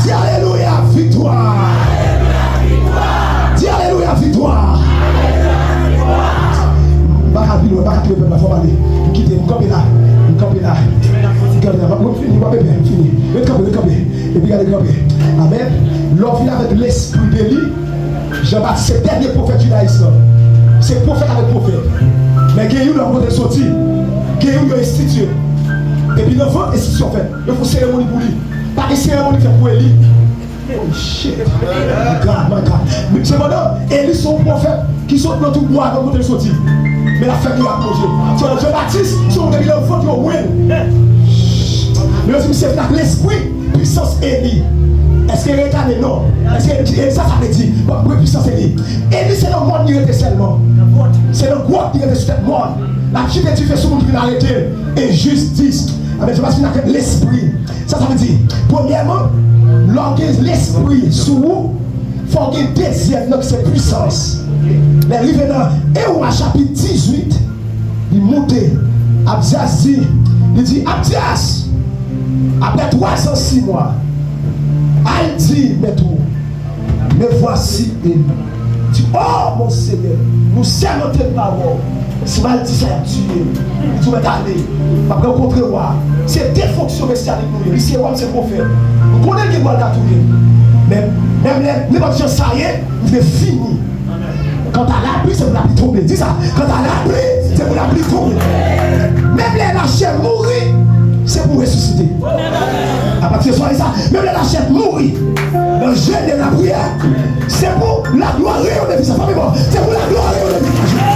Speaker 1: Dis alléluia, victoire. Dis alléluia, victoire. Amen. L'on vient avec l'esprit d'Élie. Jean-Baptiste, c'est le dernier prophète judaïsme. C'est prophète avec prophète. Mais il y a eu le sorti. Il y a eu l'institution. Et puis, il faut institution faite. Il faut cérémonie pour lui. Pas de cérémonie faite pour Élie. Oh shit. My God. Mais cependant, Élie sont prophètes qui sont dans tout bois dans le sorti. Mais la famille a plongé. Jean-Baptiste, sont des enfants qui ont win. Mais aussi, c'est l'esprit, puissance Élie. Est-ce qu'il est réclamé? Non. Est-ce que ça veut dire? Oui, puissance Élie. Élie, c'est le monde qui était seulement. C'est le groupe qui était sur le monde. La chute est fait sur le monde qui vient arrêter. Injustice. Mais je pense qu'il y a l'esprit. Ça veut dire, premièrement, l'esprit sous vous, il faut qu'il y ait une deuxième, donc c'est puissance. Mais il est dans Héroïa chapitre 18, il monte. Abdias dit, Abdias, après 306 mois, elle dit, mais voici Élie. Il dit, oh mon Seigneur, nous servons tes paroles. Si mal dit ça, tuer, il doit aller. Après, au contraire, c'est des fonctions messianiques. Ici, c'est prophète. Vous connaissez qui doit tuer. Mais même les gens, ça y est, il est fini. Quand à l'abri, c'est pour la pluie tomber. Dis ça. Quand à l'abri, c'est pour la pluie tomber. Même les lâchers mourir, c'est pour ressusciter. À partir de ça, même les lâchers mourir, dans le jeûne de la prière, c'est pour la gloire rayonnée. C'est pour la gloire rayonnée.